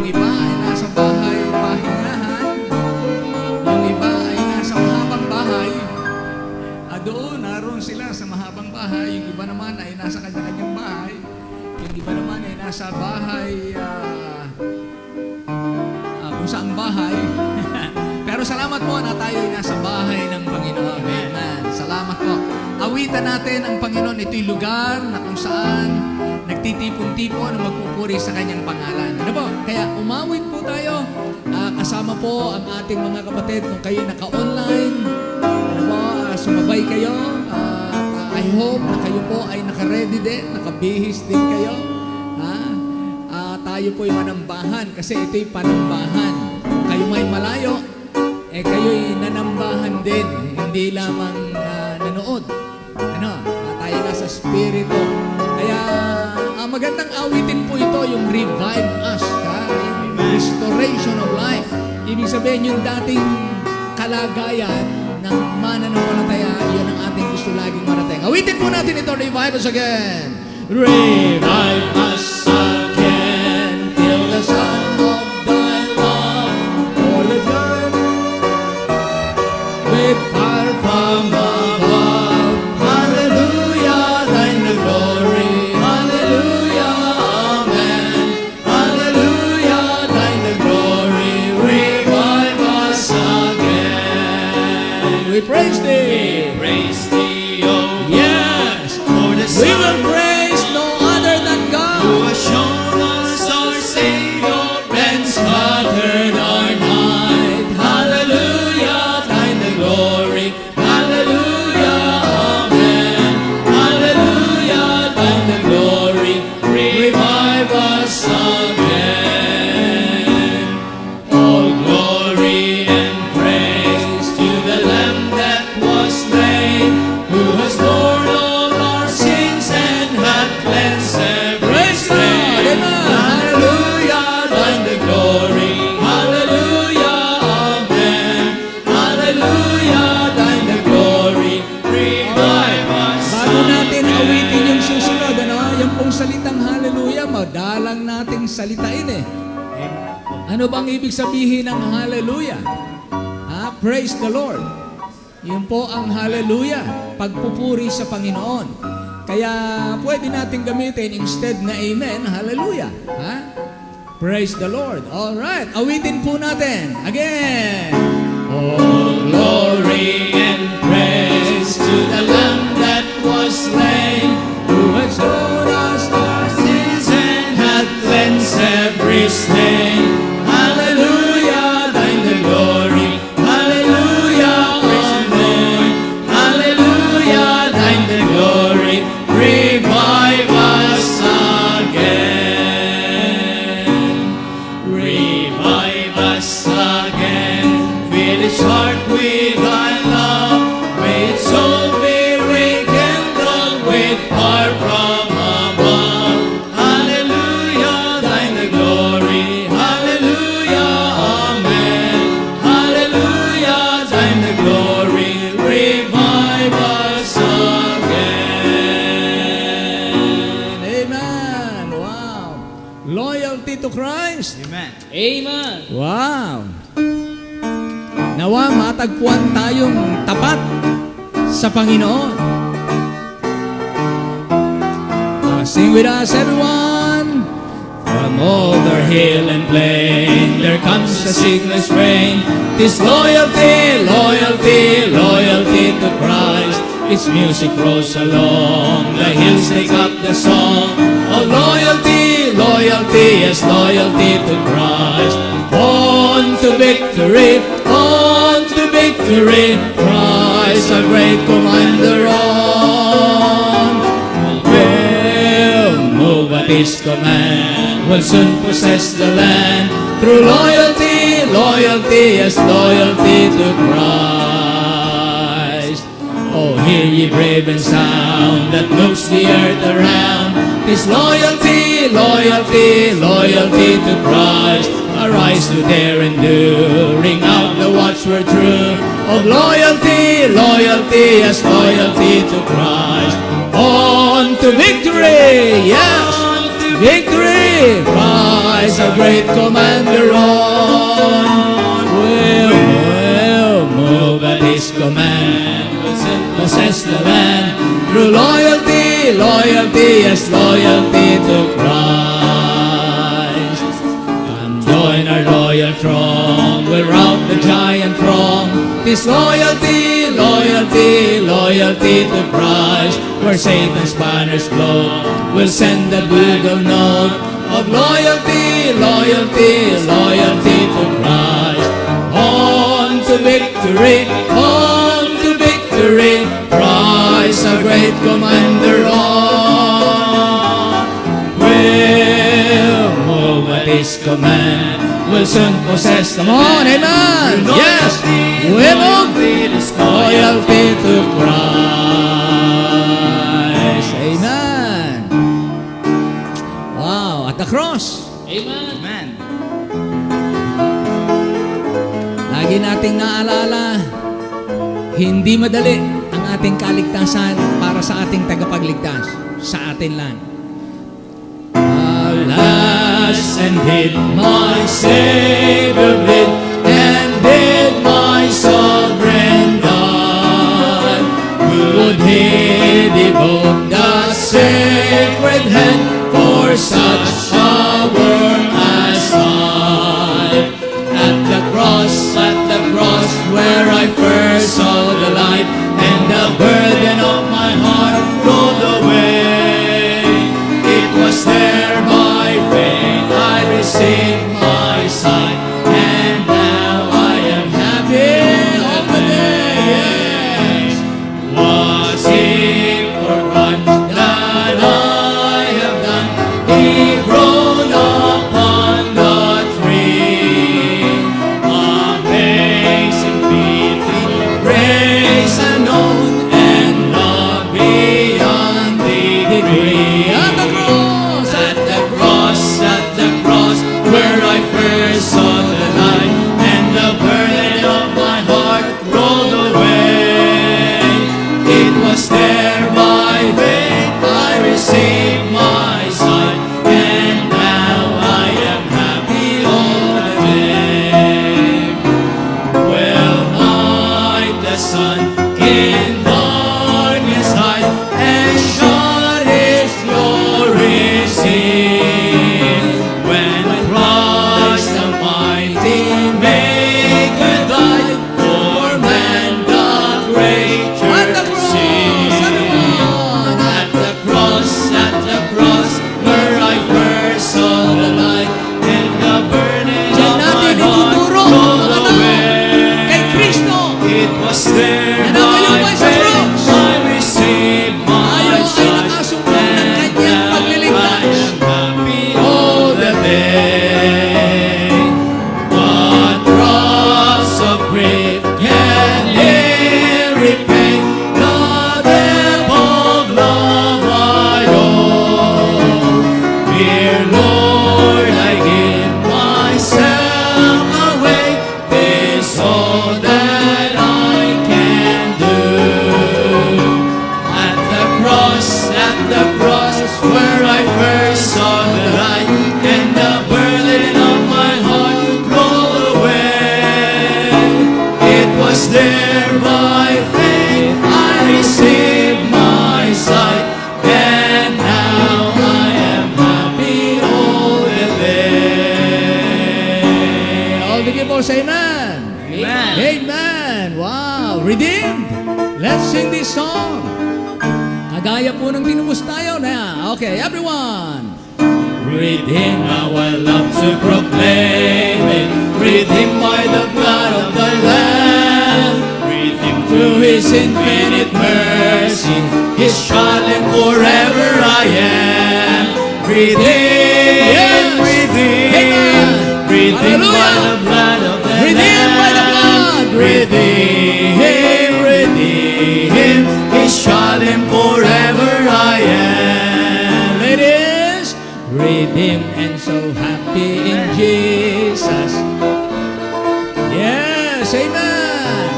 Yung iba ay nasa bahay, pahingahan. Yung iba ay nasa mahabang bahay. Doon, naroon sila sa mahabang bahay. Yung iba naman ay nasa kanya-kanyang bahay. Yung iba naman ay nasa bahay, kung saang bahay. Pero salamat po na tayo ay nasa bahay ng Panginoon. Amen. Salamat po. Awitan natin ang Panginoon. Ito'y lugar na kung saan nagtitipon-tipon na magpupuri sa kanyang pangalan. Ano po? Kaya umawit po tayo. Kasama po ang ating mga kapatid. Kung kayo naka-online, ano po, sumabay kayo. I hope na kayo po ay naka-ready din, nakabihis din kayo. Tayo po'y manambahan kasi ito'y panambahan. Kayo may malayo, kayo'y nanambahan din, hindi lamang nanood. Tayo nasa spirito. Kaya magandang awitin po ito, yung revive us, yung restoration of life. Ibig sabihin yung dating kalagayan ng mananampalataya, yun ang ating gusto laging marating. Awitin po natin ito, revive us again. Revive us again, till the sun of thy love, for the burn with fire from above. Hallelujah, thine the glory. Hallelujah, amen. Hallelujah, thine the glory. Revive us again. We praise thee. We praise thee, O Yes. for the We will Son praise no other than who God. has shown us our Savior and Scattered our night. Hallelujah, thine the glory. Hallelujah, amen. Hallelujah, thine the glory. Revive us again. all glory and praise to the Lamb that was slain, who has borne all our sins and hath cleansed every Praise God. stain. Amen. Hallelujah, thine the glory. Hallelujah, amen. Hallelujah, thine the glory. Revive us Bago natin again. awitin yung susunod, yung pong salitang hallelujah, madalang nating salitain Ano bang ibig sabihin ng hallelujah? Praise the Lord. Yun po ang hallelujah, pagpupuri sa Panginoon. Kaya pwede natin gamitin instead na amen, hallelujah. Praise the Lord. All right, awitin po natin. Again. All glory and praise to the Lamb that was slain, who has shown us our sins and hath cleansed every stain. Hallelujah, thine the glory. Hallelujah, amen. Hallelujah, thine the glory. Revive us again. Revive us again. Fill its heart with thy love. May its soul be rekindled with fire from above. Hallelujah, thine the glory. Hallelujah, amen. Hallelujah, thine the glory. Revive us again. Amen. Wow. Loyalty to Christ. Amen. Amen. Wow. Nawa matagpuan tayong tapat sa Panginoon. Sing with us, everyone. From over hill and plain, there comes a sickness rain. This loyalty, loyalty, loyalty to Christ. Its music rolls along, the hills take up the song. Oh, loyalty, loyalty, yes, loyalty to Christ. On to victory, on to victory. Christ, our great commander on. Will move at his command, will soon possess the land. Through loyalty, loyalty, yes, loyalty to Christ. Oh, hear ye brave and sound that moves the earth around. This loyalty, loyalty, loyalty to Christ. Arise to dare and do, ring out the watchword true of loyalty, loyalty, yes, loyalty to Christ. On to victory, yes, victory. Christ rise a great commander on. Will move at his command, possess the land through loyalty, loyalty, yes, loyalty to Christ. Come join our loyal throng, we'll rout the giant throng. This loyalty, loyalty, loyalty to Christ. Where Satan's banners flow, we'll send the bugle note of loyalty, loyalty, loyalty to Christ. On to victory, on to victory, Christ our great commander on. We'll move at his command, we'll soon possess the land. Amen. Yes, we'll move loyalty to Christ. Amen. Wow, at the cross. Amen. Lagi nating naalala, hindi madali ang ating kaligtasan para sa ating tagapagligtas. Sa atin lang. Alas, and did my Savior bleed, and did my sovereign God? Would he devote the sacred hand for such a work as I? At the cross, where I first saw the light, and the burden of my heart rolled away. It was there by faith I received my sight, and now I am happy all the day. Was it for crimes that I have done? He groaned upon the tree. Amazing pity, grace unknown, and love beyond degree. At the cross. At the cross, where I first saw the light, and the burden of my heart rolled away. It was there by faith I received my sight, and now I am happy all the day. Well, night the sun in darkness hide, and shine His glory seen. When Christ the mighty Maker died for man, the great At the church cross. seen. Everyone. At the cross, where I first saw the light, and the burden Diyan of my natin heart ituturo, rolled mga tao, away. kay Kristo. It was there Na namayumay by sa faith cross. I received my Tayo ay sight, nakasumpong ng and kanyang now I pagliligtas. am happy all the day. What drops of grief can repay the depth of love I owe? Dear Lord, I give myself away. This all that I can do. At the cross, where I first saw the light, and the burden of my heart rolled away. It was there by faith I received my sight, and now I am happy all the day. All the people say amen. Amen. Amen. Wow. Redeemed. Let's sing this song. Kagaya po ng tinubos tayo na. Okay, everyone. Redeemed, how I love to proclaim it. Redeemed by the blood of the Lamb. Redeemed through His infinite mercy. His child and forever I am. Redeemed, Yes. redeemed, Amen. redeemed by Hallelujah. the blood of the Redeemed by the blood. Redeemed, redeemed, His child and forever I am. Ladies, redeemed and so happy in Jesus. Yes, amen.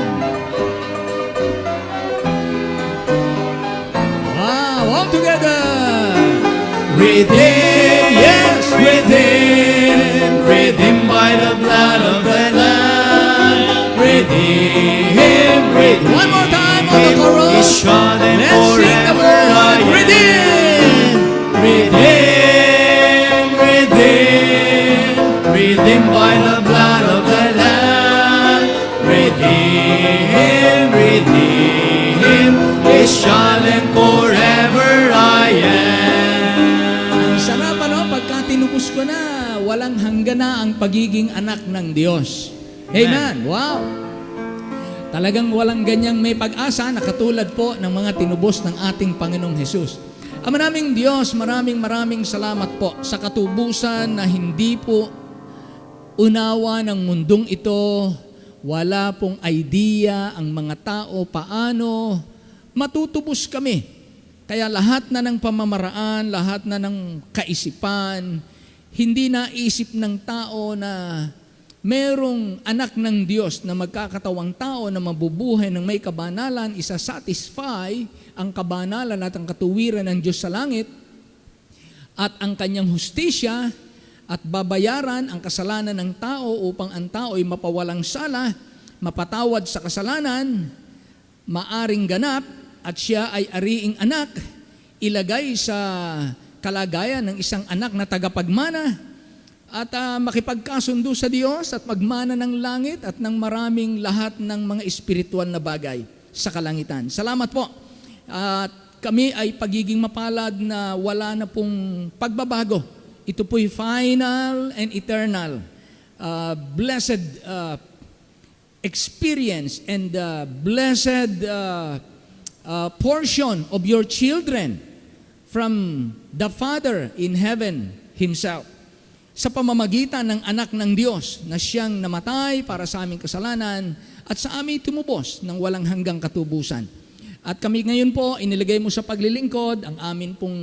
Wow, all together. Redeemed, yes, redeemed, shod and Let's sing the forever I word, am. redeemed. Redeemed, redeemed, redeemed by the blood of the Lamb. Redeemed, redeemed, is shod and forever I am. Sarap ano, pagka tinubos ko na, walang hanggan na ang pagiging anak ng Diyos. Amen. Wow. Talagang walang ganyang may pag-asa na katulad po ng mga tinubos ng ating Panginoong Hesus. Ama naming Diyos, maraming salamat po sa katubusan na hindi po unawa ng mundong ito. Wala pong idea ang mga tao paano matutubos kami. Kaya lahat na ng pamamaraan, lahat na ng kaisipan, hindi naisip ng tao na merong anak ng Diyos na magkakatawang tao na mabubuhay ng may kabanalan, isa-satisfy ang kabanalan at ang katuwiran ng Diyos sa langit at ang kanyang hustisya at babayaran ang kasalanan ng tao upang ang tao ay mapawalang sala, mapatawad sa kasalanan, maaring ganap, at siya ay ariing anak, ilagay sa kalagayan ng isang anak na tagapagmana at makipagkasundo sa Diyos at magmana ng langit at ng maraming lahat ng mga espiritual na bagay sa kalangitan. Salamat po. At kami ay pagiging mapalad na wala na pong pagbabago. Ito po'y final and eternal. Blessed experience and blessed portion of your children from the Father in heaven Himself. Sa pamamagitan ng anak ng Diyos na siyang namatay para sa aming kasalanan at sa aming tumubos ng walang hanggang katubusan. At kami ngayon po, inilagay mo sa paglilingkod ang amin pong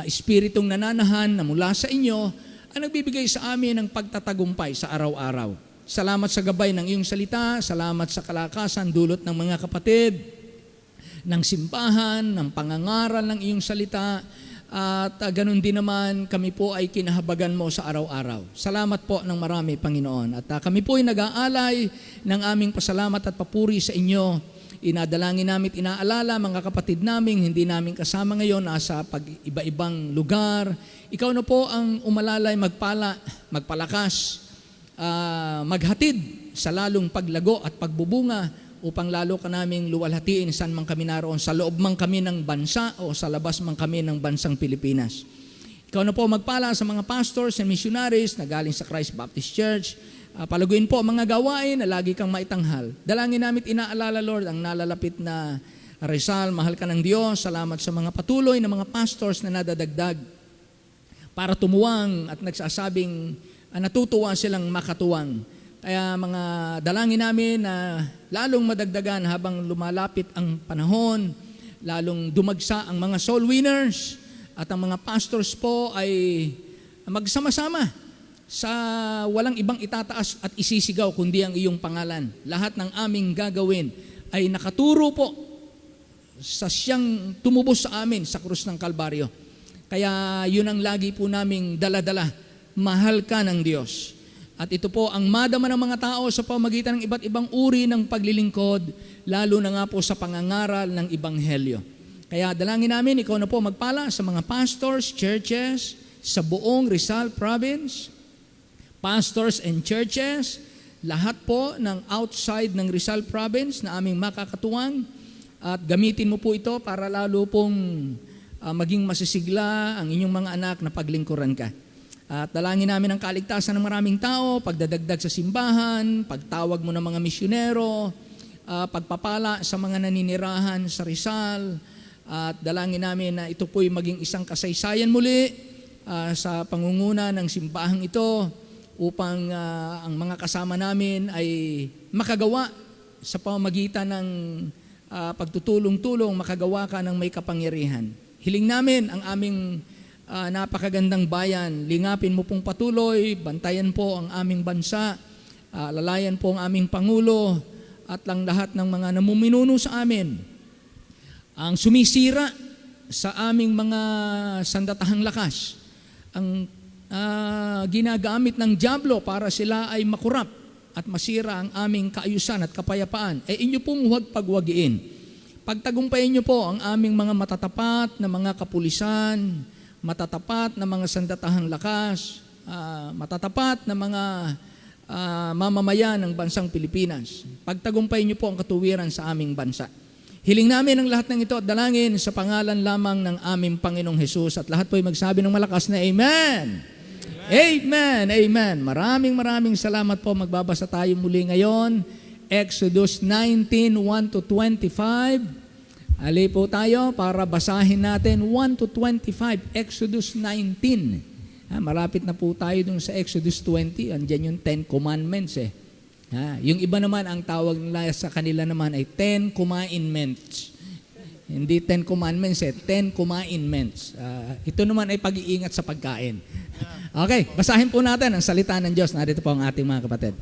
espiritong nananahan na mula sa inyo ang nagbibigay sa amin ng pagtatagumpay sa araw-araw. Salamat sa gabay ng iyong salita, salamat sa kalakasan dulot ng mga kapatid, ng simbahan, ng pangangaral ng iyong salita, at ganun din naman kami po ay kinahabagan mo sa araw-araw. Salamat po ng marami, Panginoon. At kami po ay nag-aalay ng aming pasalamat at papuri sa inyo. Inadalangin namin, inaalala mga kapatid namin, hindi namin kasama ngayon, nasa iba-ibang lugar. Ikaw na po ang umalalay, magpalakas, maghatid sa lalong paglago at pagbubunga upang lalo ka naming luwalhatiin saan man kami naroon, sa loob man kami ng bansa o sa labas man kami ng bansang Pilipinas. Ikaw na po magpala sa mga pastors and missionaries na galing sa Christ Baptist Church. Palaguin po mga gawain na lagi kang maitanghal. Dalangin namin inaalala, Lord, ang nalalapit na Rizal, mahal ka ng Diyos. Salamat sa mga patuloy na mga pastors na nadadagdag para tumuwang at nagsasabing natutuwa silang makatuwang. Kaya mga dalangin namin na lalong madagdagan habang lumalapit ang panahon, lalong dumagsa ang mga soul winners at ang mga pastors po ay magsama-sama sa walang ibang itataas at isisigaw kundi ang iyong pangalan. Lahat ng aming gagawin ay nakaturo po sa siyang tumubos sa amin sa krus ng Kalbaryo. Kaya yun ang lagi po naming dala-dala, mahal ka ng Diyos. At ito po ang madama ng mga tao sa pamagitan ng iba't ibang uri ng paglilingkod, lalo na nga po sa pangangaral ng Ebanghelyo. Kaya dalangin namin, ikaw na po magpala sa mga pastors, churches, sa buong Rizal Province, pastors and churches, lahat po ng outside ng Rizal Province na aming makakatuwang, at gamitin mo po ito para lalo pong maging masisigla ang inyong mga anak na paglingkuran ka. At dalangin namin ang kaligtasan ng maraming tao, pagdadagdag sa simbahan, pagtawag mo ng mga misyonero, pagpapala sa mga naninirahan sa Rizal, at dalangin namin na ito po'y maging isang kasaysayan muli sa pangunguna ng simbahang ito upang ang mga kasama namin ay makagawa sa pamamagitan ng pagtutulong-tulong, makagawa ka ng may kapangyarihan. Hiling namin ang aming napakagandang bayan, lingapin mo pong patuloy, bantayan po ang aming bansa, lalayan po ang aming Pangulo at lang lahat ng mga namumununo sa amin. Ang sumisira sa aming mga sandatahang lakas, ang ginagamit ng dyablo para sila ay makurap at masira ang aming kaayusan at kapayapaan, inyo pong huwag pagwagiin. Pagtagumpayin niyo po ang aming mga matatapat na mga kapulisan, matatapat na mga sandatahang lakas, matatapat na mga mamamayan ng bansang Pilipinas. Pagtagumpayin niyo po ang katuwiran sa aming bansa. Hiling namin ang lahat ng ito at dalangin sa pangalan lamang ng aming Panginoong Hesus at lahat po ay magsabi ng malakas na Amen. Amen. Amen. Maraming salamat po. Magbabasa tayo muli ngayon. Exodus 19:1-25. Ali po tayo para basahin natin 1-25. Exodus 19. Malapit na po tayo dun sa Exodus 20. Andiyan yung 10 Commandments eh. Yung iba naman, ang tawag nila sa kanila naman ay 10 Commandments. Hindi 10 Commandments 10 Commandments. Ito naman ay pag-iingat sa pagkain. Okay, basahin po natin ang salita ng Diyos. Narito po ang ating mga kapatid.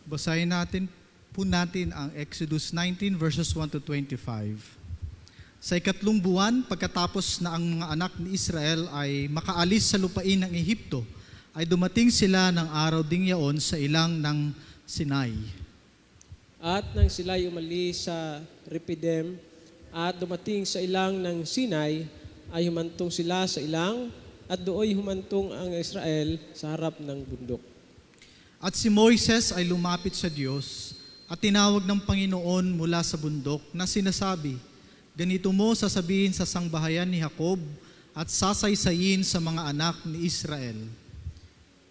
Basahin natin ang Exodus 19 verses 1-25. Sa ikatlong buwan, pagkatapos na ang mga anak ni Israel ay makaalis sa lupain ng Ehipto, ay dumating sila ng araw ding yaon sa ilang ng Sinai. At nang sila'y umalis sa Rephidim at dumating sa ilang ng Sinai, ay humantong sila sa ilang at dooy humantong ang Israel sa harap ng bundok. At si Moises ay lumapit sa Diyos at tinawag ng Panginoon mula sa bundok na sinasabi, ganito mo sasabihin sa sangbahayan ni Jacob at sasaysayin sa mga anak ni Israel.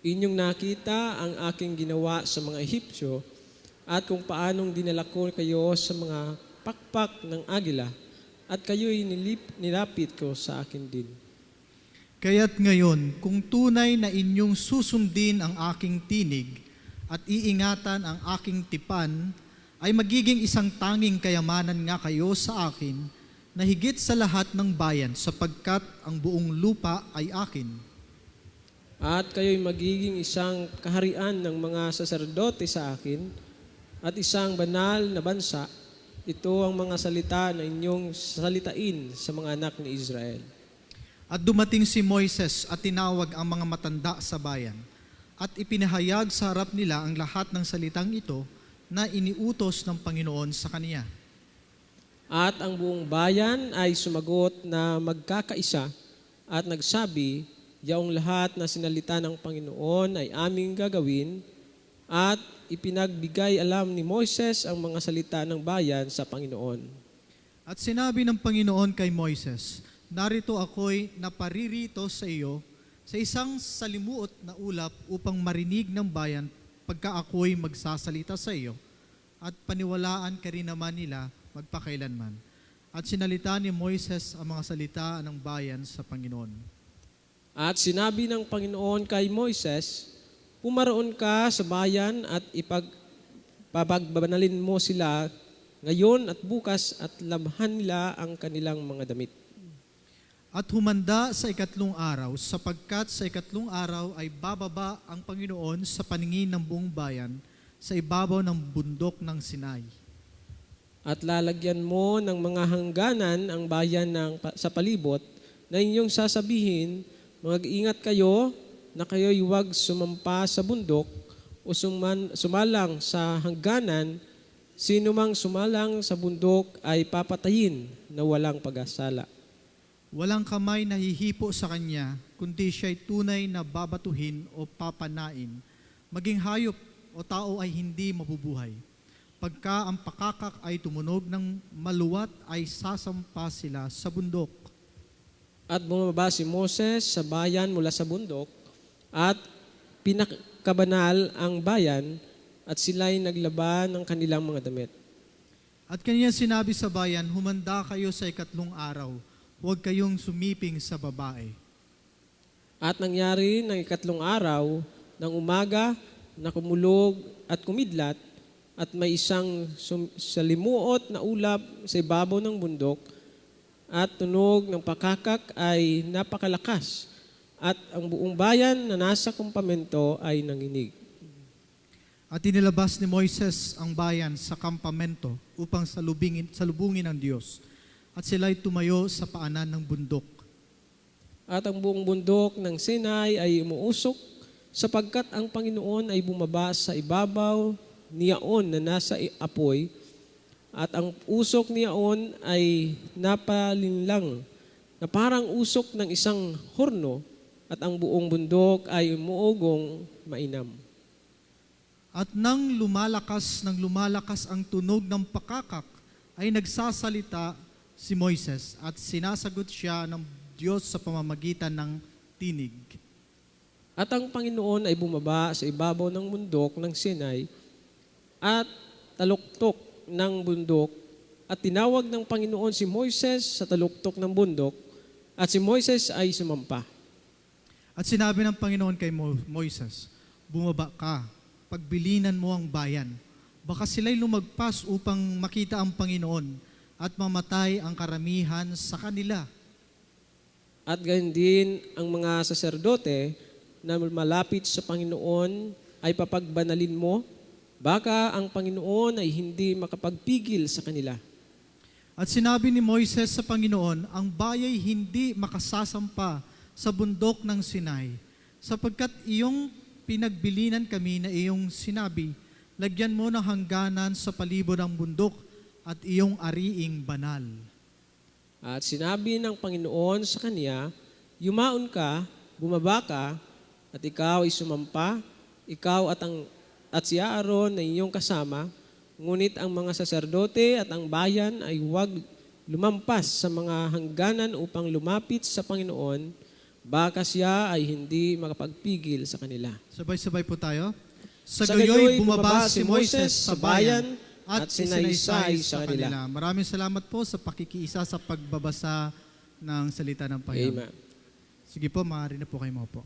Inyong nakita ang aking ginawa sa mga Ehipsyo at kung paanong dinala ko kayo sa mga pakpak ng agila at kayo'y nilapit ko sa akin din. Kaya't ngayon, kung tunay na inyong susundin ang aking tinig at iingatan ang aking tipan, ay magiging isang tanging kayamanan nga kayo sa akin na higit sa lahat ng bayan sapagkat ang buong lupa ay akin. At kayo'y magiging isang kaharian ng mga saserdote sa akin at isang banal na bansa. Ito ang mga salita na inyong salitain sa mga anak ni Israel. At dumating si Moises at tinawag ang mga matanda sa bayan at ipinahayag sa harap nila ang lahat ng salitang ito na iniutos ng Panginoon sa kaniya. At ang buong bayan ay sumagot na magkakaisa at nagsabi, yaong lahat na sinalita ng Panginoon ay aming gagawin at ipinagbigay alam ni Moises ang mga salita ng bayan sa Panginoon. At sinabi ng Panginoon kay Moises, narito ako'y naparirito sa iyo sa isang salimuot na ulap upang marinig ng bayan pagka ako'y magsasalita sa iyo at paniwalaan ka rin naman nila magpakailanman. At sinalita ni Moises ang mga salita ng bayan sa Panginoon. At sinabi ng Panginoon kay Moises, pumaroon ka sa bayan at ipagbabanalin mo sila ngayon at bukas at labhan nila ang kanilang mga damit. At humanda sa ikatlong araw, sapagkat sa ikatlong araw ay bababa ang Panginoon sa paningin ng buong bayan sa ibabaw ng bundok ng Sinai. At lalagyan mo ng mga hangganan ang bayan sa palibot na inyong sasabihin, mag-ingat kayo na kayo'y huwag sumampa sa bundok o sumalang sa hangganan. Sino mang sumalang sa bundok ay papatayin na walang pag-asala. Walang kamay na hihipo sa kanya, kundi siya'y tunay na babatuhin o papanain. Maging hayop o tao ay hindi mabubuhay. Pagka ang pakakak ay tumunog ng maluwat, ay sasampa sila sa bundok. At bumaba si Moses sa bayan mula sa bundok at pinakabanal ang bayan at sila'y naglaban ng kanilang mga damit. At kanya sinabi sa bayan, humanda kayo sa ikatlong araw, huwag kayong sumiping sa babae. At nangyari ng ikatlong araw ng umaga na kumulog at kumidlat at may isang salimuot na ulap sa ibabaw ng bundok at tunog ng pakakak ay napakalakas at ang buong bayan na nasa kampamento ay nanginig. At inilabas ni Moises ang bayan sa kampamento upang salubungin ang Diyos. At sila'y tumayo sa paanan ng bundok. At ang buong bundok ng Sinai ay umuusok sapagkat ang Panginoon ay bumaba sa ibabaw niyaon na nasa apoy At ang usok niyaon ay napalinlang na parang usok ng isang horno at ang buong bundok ay umuugong mainam. At nang lumalakas ang tunog ng pakakak, ay nagsasalita si Moises at sinasagot siya ng Diyos sa pamamagitan ng tinig. At ang Panginoon ay bumaba sa ibabaw ng bundok ng Sinai at taluktok ng bundok at tinawag ng Panginoon si Moises sa taluktok ng bundok at si Moises ay sumampa. At sinabi ng Panginoon kay Moises, bumaba ka, pagbilinan mo ang bayan. Baka sila'y lumagpas upang makita ang Panginoon at mamatay ang karamihan sa kanila. At gayon din ang mga saserdote na malapit sa Panginoon ay papagbanalin mo, baka ang Panginoon ay hindi makapagpigil sa kanila. At sinabi ni Moises sa Panginoon, ang bayay hindi makasasampa sa bundok ng Sinai, sapagkat iyong pinagbilinan kami na iyong sinabi, lagyan mo ng hangganan sa palibot ng bundok at iyong ariing banal. At sinabi ng Panginoon sa kanya, yumaon ka, bumaba ka, at ikaw ay sumampa, ikaw at si Aaron na iyong kasama, ngunit ang mga saserdote at ang bayan ay huwag lumampas sa mga hangganan upang lumapit sa Panginoon, baka siya ay hindi makapagpigil sa kanila. Sabay-sabay po tayo. Sa Sa gayoy gayoy, bumaba si Moises sa bayan at sinaysay sa kanila. Maraming salamat po sa pakikiisa sa pagbabasa ng salita ng Panginoon. Amen. Sige po, maaari na po kayo maupo.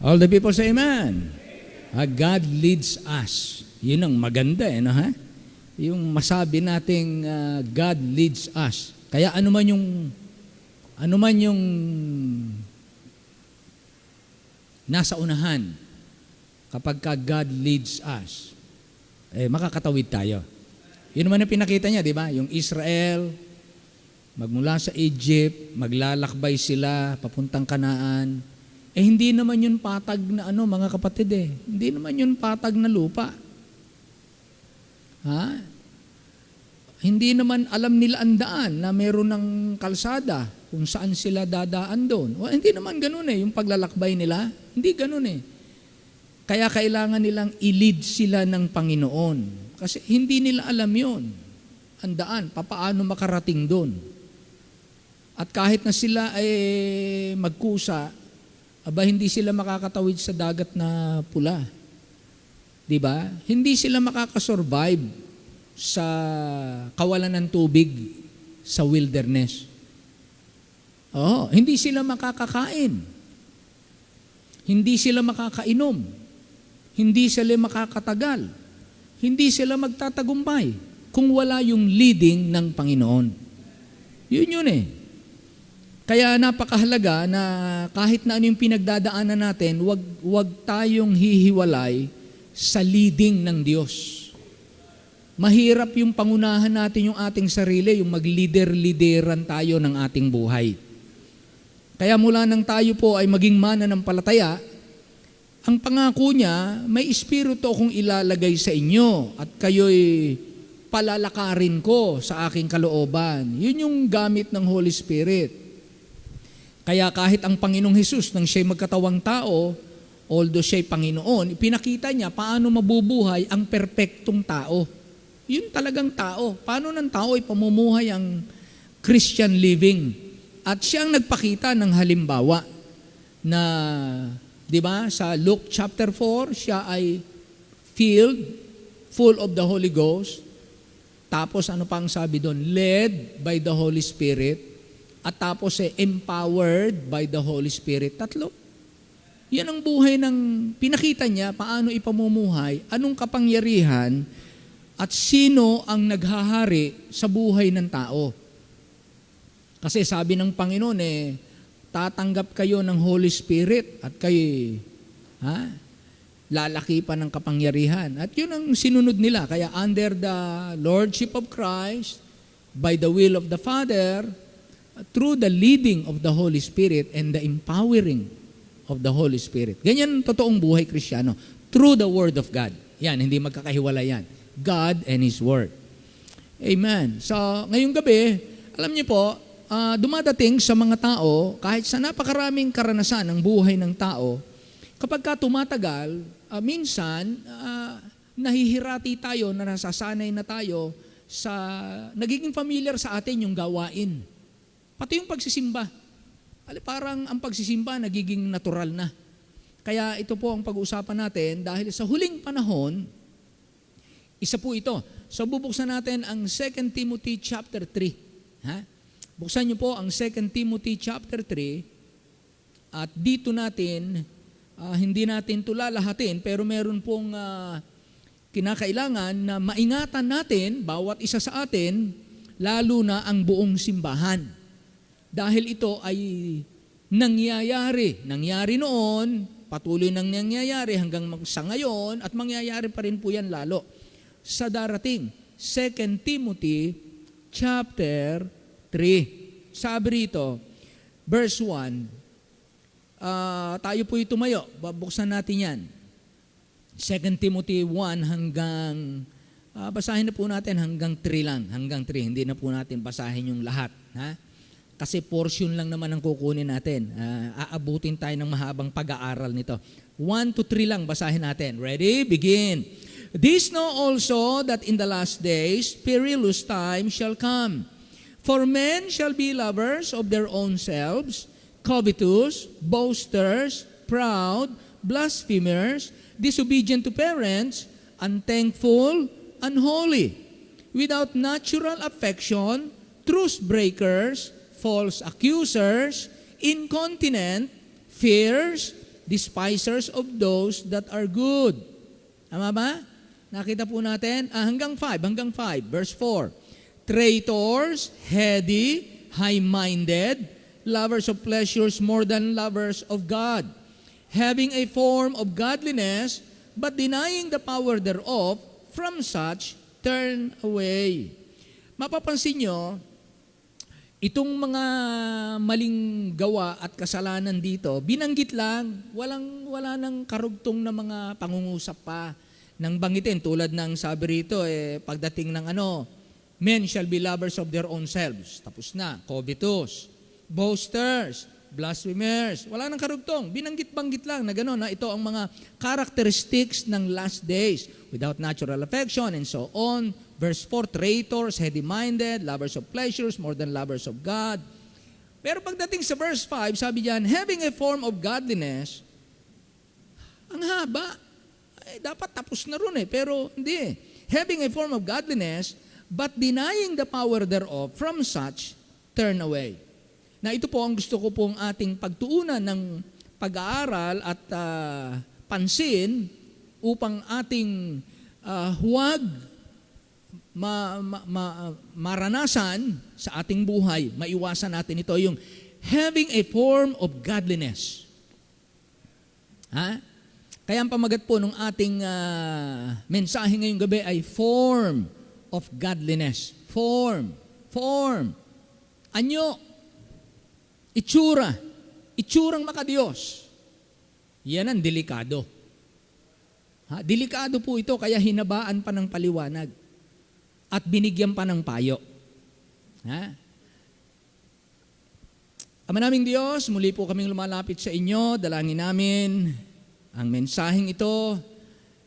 All the people say amen. God leads us. Yun ang maganda no, ha? Yung masabi nating God leads us. Kaya ano man yung nasa unahan kapag ka God leads us, makakatawid tayo. Yun naman ang pinakita niya, di ba? Yung Israel, magmula sa Egypt, maglalakbay sila papuntang Kanaan. Hindi naman yun patag na mga kapatid Hindi naman yun patag na lupa. Ha? Hindi naman alam nila ang daan na meron ng kalsada kung saan sila dadaan doon. Hindi naman ganun yung paglalakbay nila. Hindi ganun Kaya kailangan nilang i-lead sila ng Panginoon. Kasi hindi nila alam yon ang daan, papaano makarating doon. At kahit na sila ay magkusa, hindi sila makakatawid sa dagat na pula. Di ba? Hindi sila makakasurvive sa kawalan ng tubig sa wilderness. Hindi sila makakakain. Hindi sila makakainom. Hindi sila makakatagal. Hindi sila magtatagumpay kung wala yung leading ng Panginoon. Yun Kaya napakahalaga na kahit na ano yung pinagdadaanan natin, wag tayong hihiwalay sa leading ng Diyos. Mahirap yung pangunahan natin yung ating sarili, yung mag-leader-leaderan tayo ng ating buhay. Kaya mula nang tayo po ay maging mananampalataya, ang pangako niya, may espiritu akong ilalagay sa inyo at kayo'y palalakarin ko sa aking kalooban. Yun yung gamit ng Holy Spirit. Kaya kahit ang Panginoong Hesus, nang siya'y magkatawang tao, although siya'y Panginoon, ipinakita niya paano mabubuhay ang perpektong tao. Yun talagang tao. Paano ng tao ay pamumuhay ang Christian living? At siyang nagpakita ng halimbawa na, di ba, sa Luke chapter 4, siya ay full of the Holy Ghost. Tapos ano pang sabi doon? Led by the Holy Spirit. At tapos empowered by the Holy Spirit. Tatlo. Yan ang buhay ng pinakita niya, paano ipamumuhay, anong kapangyarihan, at sino ang naghahari sa buhay ng tao. Kasi sabi ng Panginoon tatanggap kayo ng Holy Spirit at kayo lalaki pa ng kapangyarihan. At yun ang sinunod nila. Kaya under the Lordship of Christ, by the will of the Father, through the leading of the Holy Spirit and the empowering of the Holy Spirit. Ganyan totoong buhay Kristiyano. Through the Word of God. Yan, hindi magkakahiwala yan. God and His Word. Amen. So, ngayong gabi, alam niyo po, dumadating sa mga tao, kahit sa napakaraming karanasan ng buhay ng tao, kapag ka tumatagal, minsan, nahihirati tayo, nasasanay na tayo sa, nagiging familiar sa atin yung gawain. Pati yung pagsisimba. Parang ang pagsisimba nagiging natural na. Kaya ito po ang pag-uusapan natin dahil sa huling panahon, isa po ito. So bubuksan natin ang 2 Timothy chapter 3. Buksan niyo po ang 2 Timothy chapter 3 at dito natin, hindi natin ito lalahatin pero meron pong kinakailangan na maingatan natin, bawat isa sa atin, lalo na ang buong simbahan. Dahil ito ay nangyayari noon, patuloy nang nangyayari hanggang sa ngayon, at mangyayari pa rin po yan lalo sa darating. 2 Timothy chapter 3. Sabi rito, verse 1, tayo po'y tumayo, babuksan natin yan. 2 Timothy 1 hanggang, basahin na po natin hanggang 3 lang, hanggang 3, hindi na po natin basahin yung lahat. Kasi portion lang naman ang kukunin natin. Aabutin tayo ng mahabang pag-aaral nito. 1 to 3 lang basahin natin. Ready? Begin. This know also that in the last days perilous times shall come. For men shall be lovers of their own selves, covetous, boasters, proud, blasphemers, disobedient to parents, unthankful, unholy, without natural affection, truce breakers, false accusers, incontinent, fierce, despisers of those that are good. Tama ba? Nakita po natin, hanggang 5, verse 4. Traitors, heady, high-minded, lovers of pleasures more than lovers of God, having a form of godliness, but denying the power thereof, from such turn away. Mapapansin nyo, itong mga maling gawa at kasalanan dito, binanggit lang, wala nang karugtong na mga pangungusap pa nang banggitin. Tulad ng sabi rito, pagdating ng men shall be lovers of their own selves. Tapos na, covetous, boasters, blasphemers. Wala nang karugtong. Binanggit-banggit lang na gano'n, na ito ang mga characteristics ng last days. Without natural affection and so on. Verse 4, traitors, heady-minded, lovers of pleasures more than lovers of God. Pero pagdating sa verse 5, sabi diyan, having a form of godliness, ang haba. Dapat tapos na ron pero hindi. Having a form of godliness, but denying the power thereof, from such turn away. Na ito po ang gusto ko pong ating pagtuunan ng pag-aaral at pansin upang ating huwag maranasan sa ating buhay. Maiwasan natin ito, yung having a form of godliness. Kaya ang pamagat po ng ating mensahe ngayong gabi ay form of godliness. Form. Anyo. Itsurang makadiyos. Yan ang delikado. Delikado po ito, kaya hinabaan pa ng paliwanag at binigyan pa ng payo. Ama naming Diyos, muli po kaming lumalapit sa inyo. Dalangin namin ang mensaheng ito,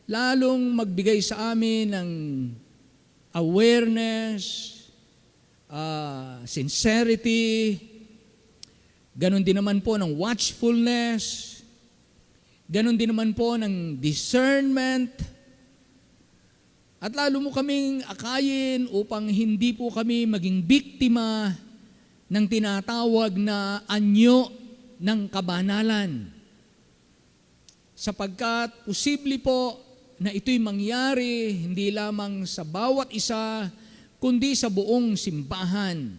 lalong magbigay sa amin ng awareness, sincerity, ganon din naman po ng watchfulness, ganon din naman po ng discernment, at lalo mo kaming akayin upang hindi po kami maging biktima ng tinatawag na anyo ng kabanalan. Sapagkat posible po na ito'y mangyari hindi lamang sa bawat isa, kundi sa buong simbahan.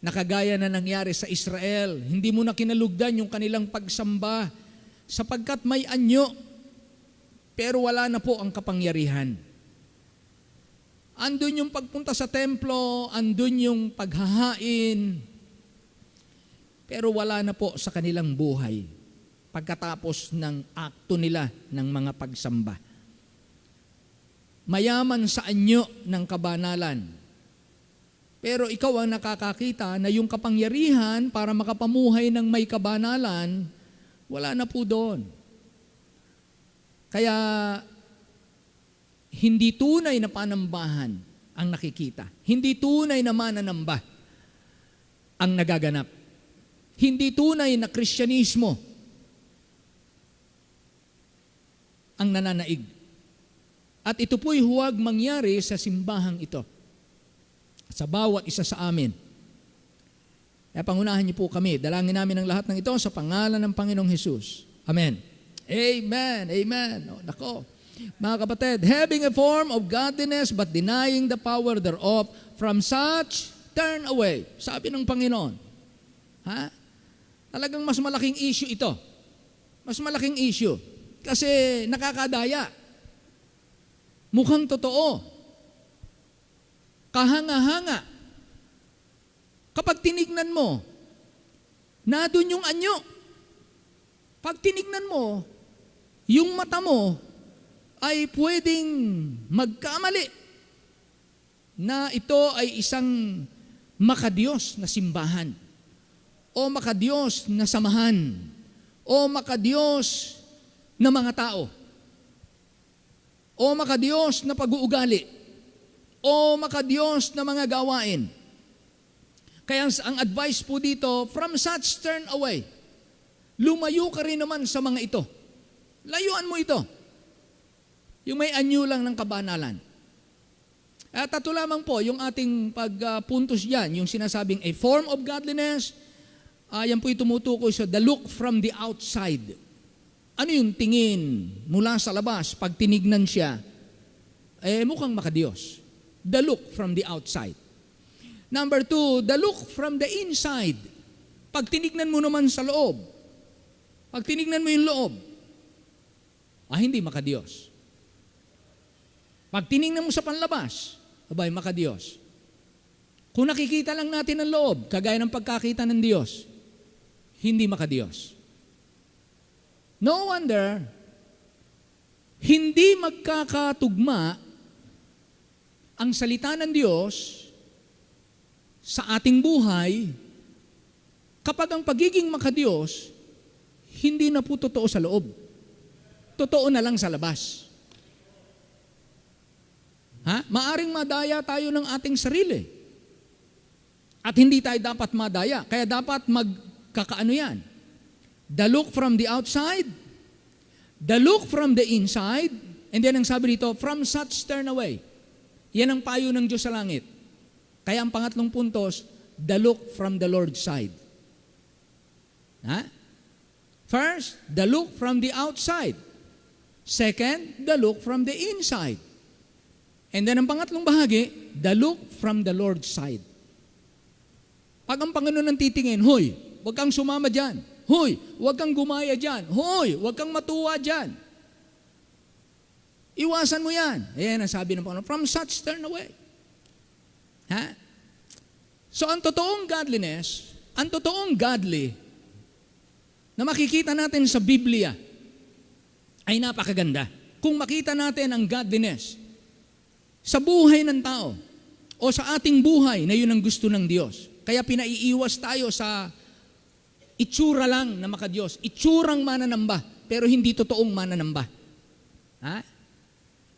Nakagaya na nangyari sa Israel, hindi mo na kinalugdan yung kanilang pagsamba sapagkat may anyo, pero wala na po ang kapangyarihan. Andun yung pagpunta sa templo, andun yung paghahain, pero wala na po sa kanilang buhay pagkatapos ng akto nila ng mga pagsamba. Mayaman sa anyo ng kabanalan. Pero ikaw ang nakakakita na yung kapangyarihan para makapamuhay ng may kabanalan, wala na po doon. Kaya hindi tunay na panambahan ang nakikita. Hindi tunay na mananamba ang nagaganap. Hindi tunay na Kristyanismo ang nananaig. At ito po'y huwag mangyari sa simbahang ito. Sa bawat isa sa amin. Kaya pangunahan niyo po kami. Dalangin namin ang lahat ng ito sa pangalan ng Panginoong Hesus. Amen. Amen. Amen. Nako. Mga kapatid, having a form of godliness but denying the power thereof, from such turn away. Sabi ng Panginoon. Talagang mas malaking issue ito. Mas malaking issue. Kasi nakakadaya. Mukhang totoo. Kahanga-hanga. Kapag tinignan mo, nadun yung anyo. Pag tinignan mo, yung mata mo ay pwedeng magkamali na ito ay isang makadiyos na simbahan o makadiyos na samahan o makadiyos na mga tao o makadiyos na pag-uugali o makadiyos na mga gawain. Kaya ang advice po dito, from such turn away. Lumayo ka rin naman sa mga ito. Layuan mo ito. Yung may anyo lang ng kabanalan. At ito lamang po, yung ating pagpuntos dyan, yung sinasabing a form of godliness, yan po'y tumutukoy sa the look from the outside. Ano yung tingin mula sa labas pag tinignan siya? Mukhang makadiyos. The look from the outside. Number 2, the look from the inside. Pag tinignan mo naman sa loob, pag tinignan mo yung loob, hindi makadiyos. Pag tinignan mo sa panlabas, makadiyos. Kung nakikita lang natin ang loob, kagaya ng pagkakita ng Diyos, hindi makadiyos. No wonder, hindi magkakatugma ang salita ng Diyos sa ating buhay kapag ang pagiging makadiyos, hindi na po totoo sa loob. Totoo na lang sa labas. Maaring madaya tayo ng ating sarili. At hindi tayo dapat madaya. Kaya dapat magkakaano yan. The look from the outside, the look from the inside, and then ang sabi dito, from such turn away. Yan ang payo ng Diyos sa langit. Kaya ang pangatlong puntos, the look from the Lord's side. First, the look from the outside. Second, the look from the inside. And then ang pangatlong bahagi, the look from the Lord's side. Pag ang Panginoon ang titingin, hoy, huwag kang sumama dyan. Hoy, huwag kang gumaya dyan. Hoy, huwag kang matuwa dyan. Iwasan mo yan. Ayan ang sabi ng Panginoon, from such turn away. So ang totoong godliness, ang totoong godly, na makikita natin sa Biblia, ay napakaganda. Kung makita natin ang godliness sa buhay ng tao, o sa ating buhay na yun ang gusto ng Diyos. Kaya pinaiiwas tayo sa itsura lang na makadiyos. Itsurang mananamba, pero hindi totoong mananamba.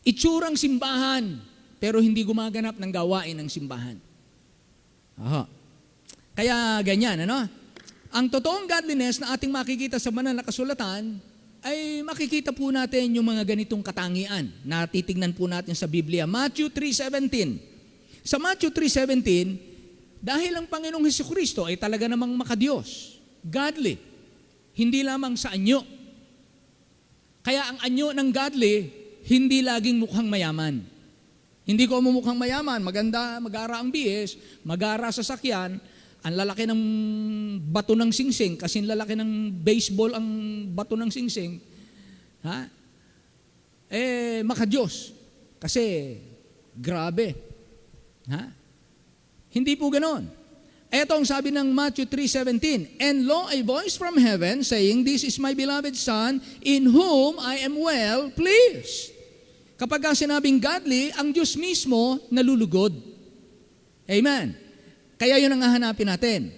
Itsurang simbahan, pero hindi gumaganap ng gawain ng simbahan. Kaya ganyan, ano? Ang totoong godliness na ating makikita sa banal na kasulatan, ay makikita po natin yung mga ganitong katangian na titignan po natin sa Biblia. Matthew 3:17. Sa Matthew 3:17, dahil ang Panginoong Hesukristo ay talaga namang makadiyos, godly, hindi lamang sa anyo. Kaya ang anyo ng godly, hindi laging mukhang mayaman. Hindi ko mukhang mayaman, maganda, magara ang bihis, magara sa sakyan, ang lalaki ng bato ng singsing, kasi lalaki ng baseball ang bato ng singsing, makadiyos. Kasi, grabe. Hindi po ganon. Ito ang sabi ng Matthew 3:17, and lo, a voice from heaven saying, this is my beloved Son, in whom I am well pleased. Kapag sinabing godly, ang Diyos mismo nalulugod. Amen. Kaya yun ang hahanapin natin.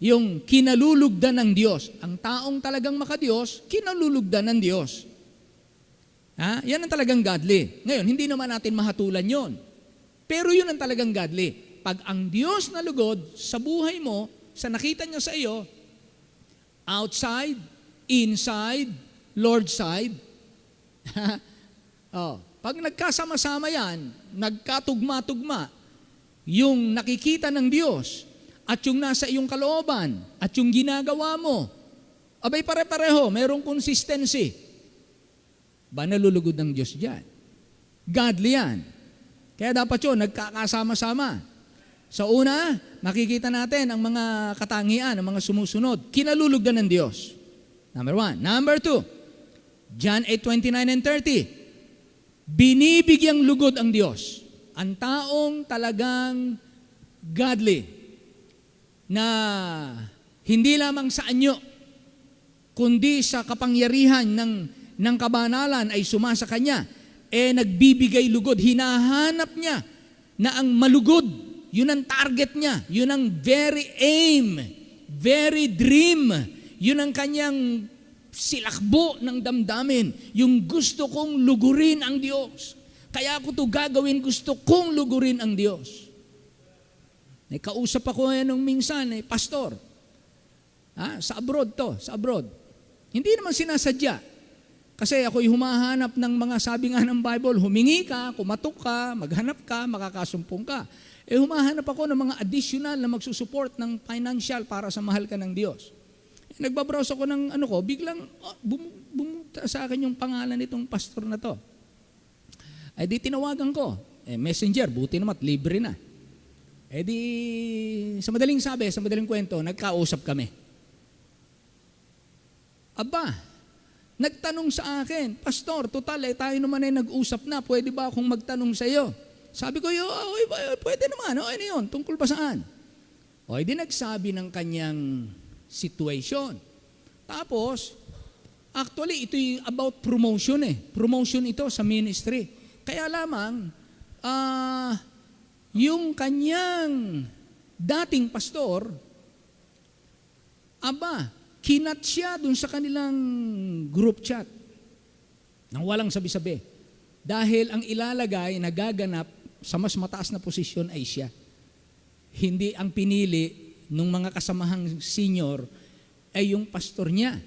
Yung kinalulugdan ng Diyos. Ang taong talagang makadiyos, kinalulugdan ng Diyos. Yan ang talagang godly. Ngayon, hindi naman natin mahatulan yon. Pero yun ang talagang godly. Pag ang Diyos nalugod sa buhay mo, sa nakita niya sa iyo, outside, inside, Lord's side, pag nagkasama-sama yan, nagkatugma-tugma, yung nakikita ng Diyos at yung nasa iyong kalooban at yung ginagawa mo, abay pare-pareho, merong consistency. Nalulugod ng Diyos dyan. Godly yan. Kaya dapat yun, nagkakasama-sama. Sa una, makikita natin ang mga katangian, ang mga sumusunod. Kinalulugdan ng Diyos. Number 1. Number 2, John 8:29 and 30. Binibigyang lugod ang Diyos. Ang taong talagang godly, na hindi lamang sa anyo, kundi sa kapangyarihan ng kabanalan ay sumasa kanya, nagbibigay lugod. Hinahanap niya na ang malugod, yun ang target niya, yun ang very aim, very dream, yun ang kanyang silakbo ng damdamin, yung gusto kong lugurin ang Diyos. Kaya ako to gagawin, gusto kong lugurin ang Diyos. Kausap ako nung minsan, pastor. Sa abroad to, sa abroad. Hindi naman sinasadya. Kasi ako'y humahanap ng mga sabi nga ng Bible, humingi ka, kumatok ka, maghanap ka, makakasumpong ka. Humahanap ako ng mga additional na magsusupport ng financial para sa mahal ka ng Diyos. Nagbabrowse ako ng biglang sa akin yung pangalan nitong pastor na to. Ay di tinawagan ko. Messenger, buti naman, libre na. Di, sa madaling kwento, nagkausap kami. Aba, nagtanong sa akin, Pastor, total, tayo naman ay nag-usap na, pwede ba akong magtanong sa iyo? Sabi ko, pwede naman, ano yun, tungkol pa saan? Di nagsabi ng kanyang situation. Tapos, actually, ito yung about promotion Promotion ito sa ministry. Kaya lamang, yung kanyang dating pastor, kinat siya dun sa kanilang group chat nang walang sabi-sabi. Dahil ang ilalagay na gaganap sa mas mataas na posisyon ay siya. Hindi ang pinili ng mga kasamahang senior ay yung pastor niya.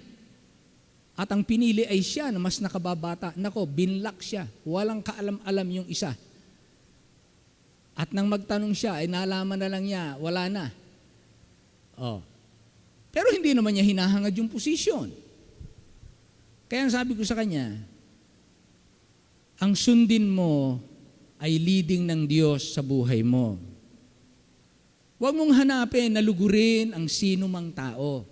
At ang pinili ay siya na mas nakababata. Nako, binlock siya. Walang kaalam-alam yung isa. At nang magtanong siya, ay nalaman na lang niya, wala na. Pero hindi naman niya hinahangad yung posisyon. Kaya ang sabi ko sa kanya, ang sundin mo ay leading ng Diyos sa buhay mo. Huwag mong hanapin na lugurin ang sino mang tao.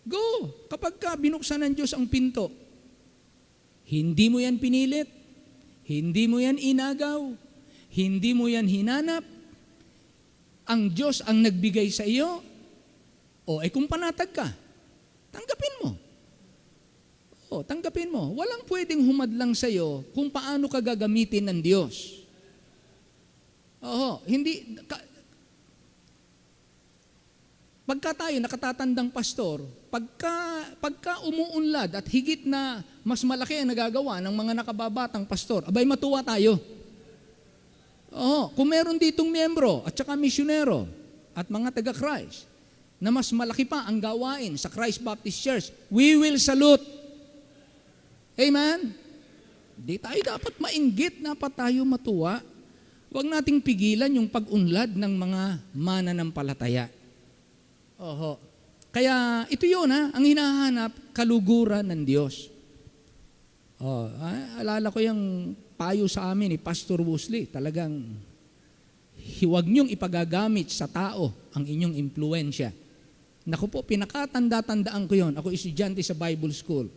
Go! Kapag ka binuksan ng Diyos ang pinto, hindi mo yan pinilit, hindi mo yan inagaw, hindi mo yan hinanap. Ang Diyos ang nagbigay sa iyo. Kung panatag ka, tanggapin mo. Tanggapin mo. Walang pwedeng humadlang sa iyo kung paano ka gagamitin ng Diyos. Pagka tayo nakatatandang pastor, pagka umuunlad at higit na mas malaki ang nagagawa ng mga nakababatang pastor, abay matuwa tayo. Kung meron ditong miyembro at saka misyonero at mga taga-Christ na mas malaki pa ang gawain sa Christ Baptist Church, we will salute. Amen? Di tayo dapat mainggit, dapat tayo matuwa. Huwag nating pigilan yung pag-unlad ng mga mananampalataya. Kaya ito yun ang hinahanap, kaluguran ng Diyos. Alala ko yung payo sa amin ni Pastor Wosley, talagang huwag niyong ipagagamit sa tao ang inyong impluensya. Naku po, pinakatanda-tandaan ko yun. Ako estudyante sa Bible School.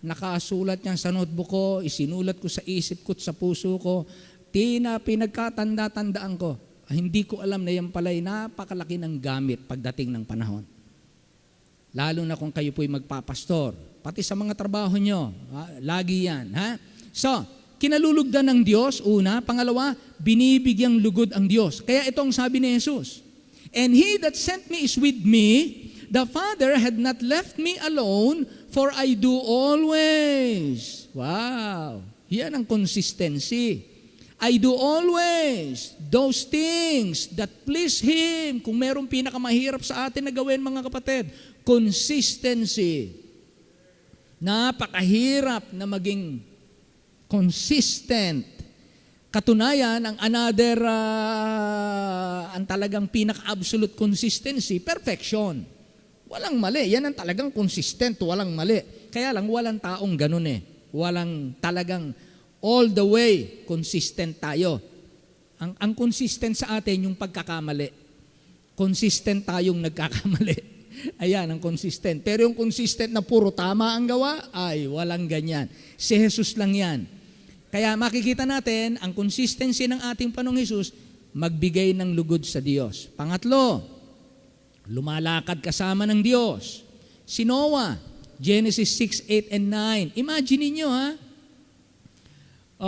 Nakasulat niyan sa notebook ko, isinulat ko sa isip ko at sa puso ko, pinagkatanda-tandaan ko. Hindi ko alam na yan pala'y napakalaki ng gamit pagdating ng panahon. Lalo na kung kayo po'y magpapastor. Pati sa mga trabaho nyo, lagi yan. So, kinalulugdan ng Diyos, una. Pangalawa, binibigyang lugod ang Diyos. Kaya ito ang sabi ni Jesus. And he that sent me is with me. The Father had not left me alone, for I do always. Wow! Yan ang consistency. I do always those things that please Him. Kung merong pinakamahirap sa atin na gawin, mga kapatid, consistency. Napakahirap na maging consistent. Katunayan, ang another, ang talagang pinaka-absolute consistency, perfection. Walang mali. Yan ang talagang consistent, walang mali. Kaya lang, walang taong ganun Walang talagang all the way consistent tayo. Ang consistent sa atin yung pagkakamali. Consistent tayong nagkakamali. Ayan, ang consistent. Pero yung consistent na puro tama ang gawa, ay walang ganyan. Si Jesus lang yan. Kaya makikita natin, ang consistency ng ating Panginoong Hesus, magbigay ng lugod sa Diyos. Pangatlo, lumalakad kasama ng Diyos. Si Noah, Genesis 6, 8, and 9. Imagine niyo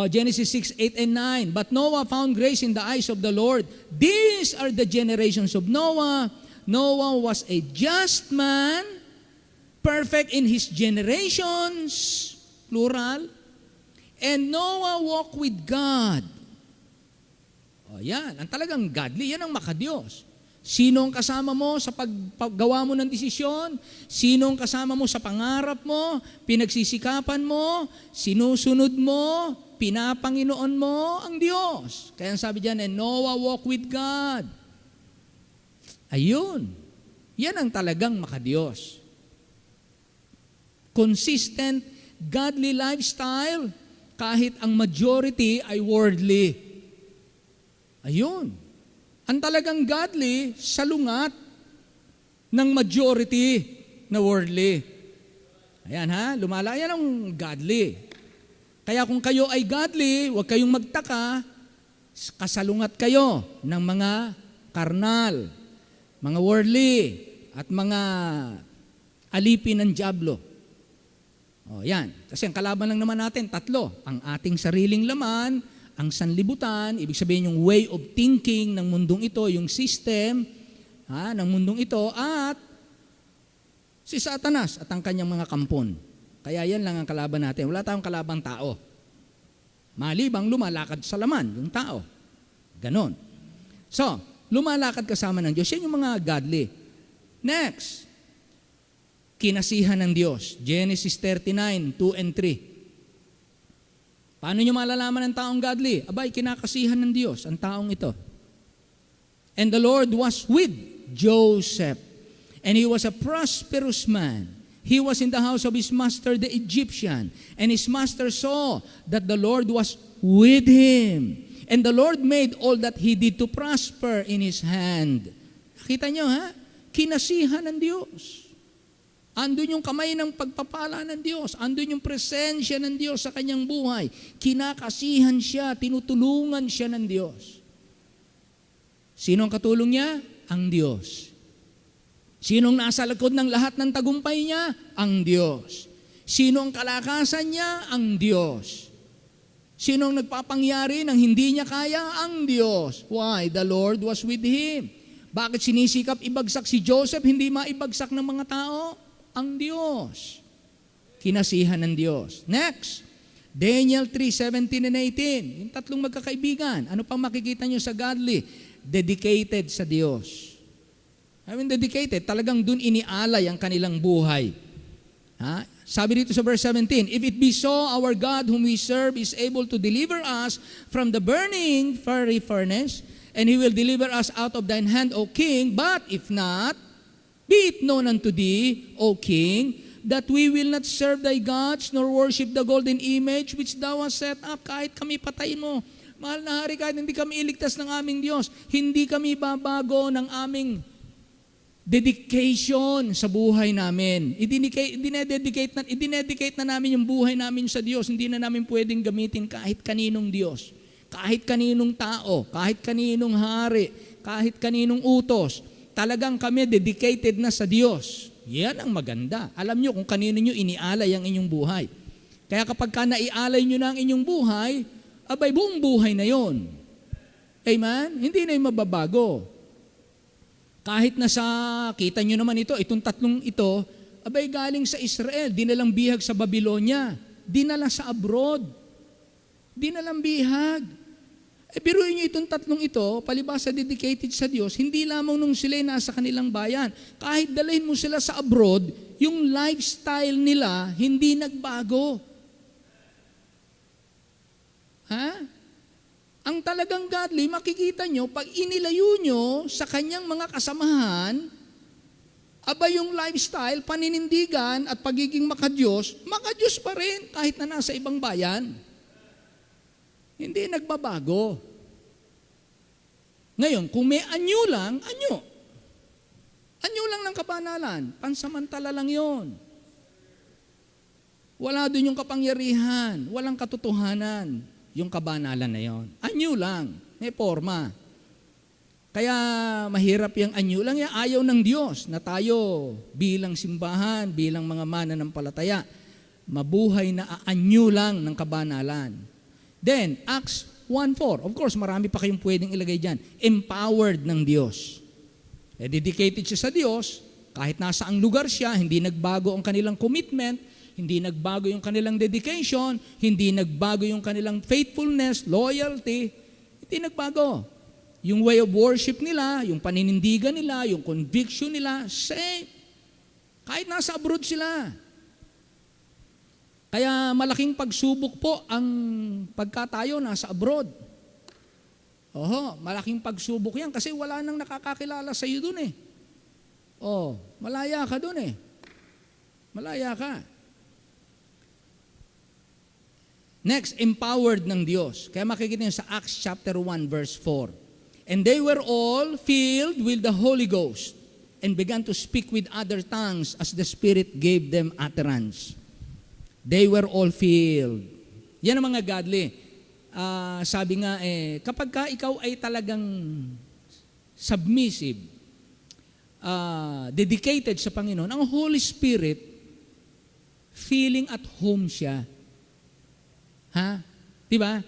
Genesis 6, 8, and 9. But Noah found grace in the eyes of the Lord. These are the generations of Noah. Noah was a just man, perfect in his generations, plural. And Noah walked with God. Yan, ang talagang godly, yan ang makadiyos. Sino ang kasama mo sa paggawa mo ng desisyon? Sino ang kasama mo sa pangarap mo? Pinagsisikapan mo? Sinusunod mo? Pinapanginoon mo ang Diyos. Kaya sabi diyan, and Noah walked with God. Ayun. Yan ang talagang makadiyos. Consistent, godly lifestyle, kahit ang majority ay worldly. Ayun. Ang talagang godly, salungat ng majority na worldly. Ayan ha, yan ang godly. Kaya kung kayo ay godly, huwag kayong magtaka, kasalungat kayo ng mga karnal, mga worldly, at mga alipin ng dyablo. O yan, kasi ang kalaban lang naman natin, tatlo. Ang ating sariling laman, ang sanlibutan, ibig sabihin yung way of thinking ng mundong ito, yung system ng mundong ito, at si Satanas at ang kanyang mga kampon. Kaya yan lang ang kalaban natin. Wala tayong kalabang tao. Malibang lumalakad sa laman, yung tao. Ganon. So, lumalakad kasama ng Diyos. Yan yung mga godly. Next, kinasihan ng Diyos. Genesis 39, 2 and 3. Paano nyo malalaman ang taong godly? Abay, kinakasihan ng Diyos ang taong ito. And the Lord was with Joseph, and he was a prosperous man. He was in the house of his master, the Egyptian, and his master saw that the Lord was with him. And the Lord made all that he did to prosper in his hand. Nakita nyo ha? Kinasihan ng Diyos. Andun yung kamay ng pagpapala ng Diyos. Andun yung presensya ng Diyos sa kanyang buhay. Kinakasihan siya, tinutulungan siya ng Diyos. Sino ang katulong niya? Ang Diyos. Sino ang nasa likod ng lahat ng tagumpay niya? Ang Diyos. Sino ang kalakasan niya? Ang Diyos. Sino ang nagpapangyari ng hindi niya kaya? Ang Diyos. Why? The Lord was with him. Bakit sinisikap ibagsak si Joseph, hindi maibagsak ng mga tao? Ang Diyos. Kinasihan ng Diyos. Next, Daniel 3:17 and 18. Yung tatlong magkakaibigan. Ano pang makikita nyo sa godly? Dedicated sa Diyos. I mean, dedicated. Talagang dun inialay ang kanilang buhay. Ha? Sabi dito sa verse 17, if it be so, our God whom we serve is able to deliver us from the burning fiery furnace, and He will deliver us out of thine hand, O King. But if not, be it known unto thee, O King, that we will not serve thy gods, nor worship the golden image which thou hast set up. Kahit kami patayin mo, mahal na hari, kahit hindi kami iligtas ng aming Diyos, hindi kami babago ng aming dedication sa buhay namin. Idinedicate na namin yung buhay namin sa Diyos. Hindi na namin pwedeng gamitin kahit kaninong Diyos, kahit kaninong tao, kahit kaninong hari, kahit kaninong utos. Talagang kami dedicated na sa Diyos. Yan ang maganda. Alam nyo kung kanino nyo inialay ang inyong buhay. Kaya kapag ka naialay nyo na ang inyong buhay, abay buong buhay na yon. Amen? Hindi na yung mababago. Kahit na sa, kita nyo naman ito, itong tatlong ito, abay galing sa Israel, dinalang bihag sa Babylonia, dinala sa abroad, dinalang bihag. Biruin nyo itong tatlong ito, palibasa dedicated sa Diyos, hindi lamang nung sila nasa kanilang bayan. Kahit dalhin mo sila sa abroad, yung lifestyle nila hindi nagbago. Ha? Ang talagang godly, makikita nyo, pag inilayo nyo sa kanyang mga kasamahan, aba yung lifestyle, paninindigan at pagiging makadiyos pa rin kahit na nasa ibang bayan. Hindi nagbabago. Ngayon, kung may anyo lang, anyo. Anyo lang ng kabanalan. Pansamantala lang yon. Wala doon yung kapangyarihan. Walang katotohanan yung kabanalan na yon. Anyo lang. May forma. Kaya mahirap yung anyo lang. Ayaw ng Diyos na tayo bilang simbahan, bilang mga mananampalataya, mabuhay na anyo lang ng kabanalan. Then, Acts 1:4. Of course, marami pa kayong pwedeng ilagay dyan. Empowered ng Diyos. Dedicated siya sa Diyos, kahit nasa ang lugar siya, hindi nagbago ang kanilang commitment, hindi nagbago yung kanilang dedication, hindi nagbago yung kanilang faithfulness, loyalty, hindi nagbago. Yung way of worship nila, yung paninindigan nila, yung conviction nila, same. Kahit nasa abroad sila. Kaya malaking pagsubok po ang pagkatayo nasa abroad. Malaking pagsubok yan kasi wala nang nakakakilala sa iyo dun eh. Malaya ka dun eh. Malaya ka. Next, empowered ng Diyos. Kaya makikita niyo sa Acts chapter 1 verse 4. And they were all filled with the Holy Ghost and began to speak with other tongues as the Spirit gave them utterance. They were all filled. Yan ang mga godly. Sabi nga kapag ka ikaw ay talagang submissive, dedicated sa Panginoon, ang Holy Spirit, feeling at home siya. Ha? Di ba?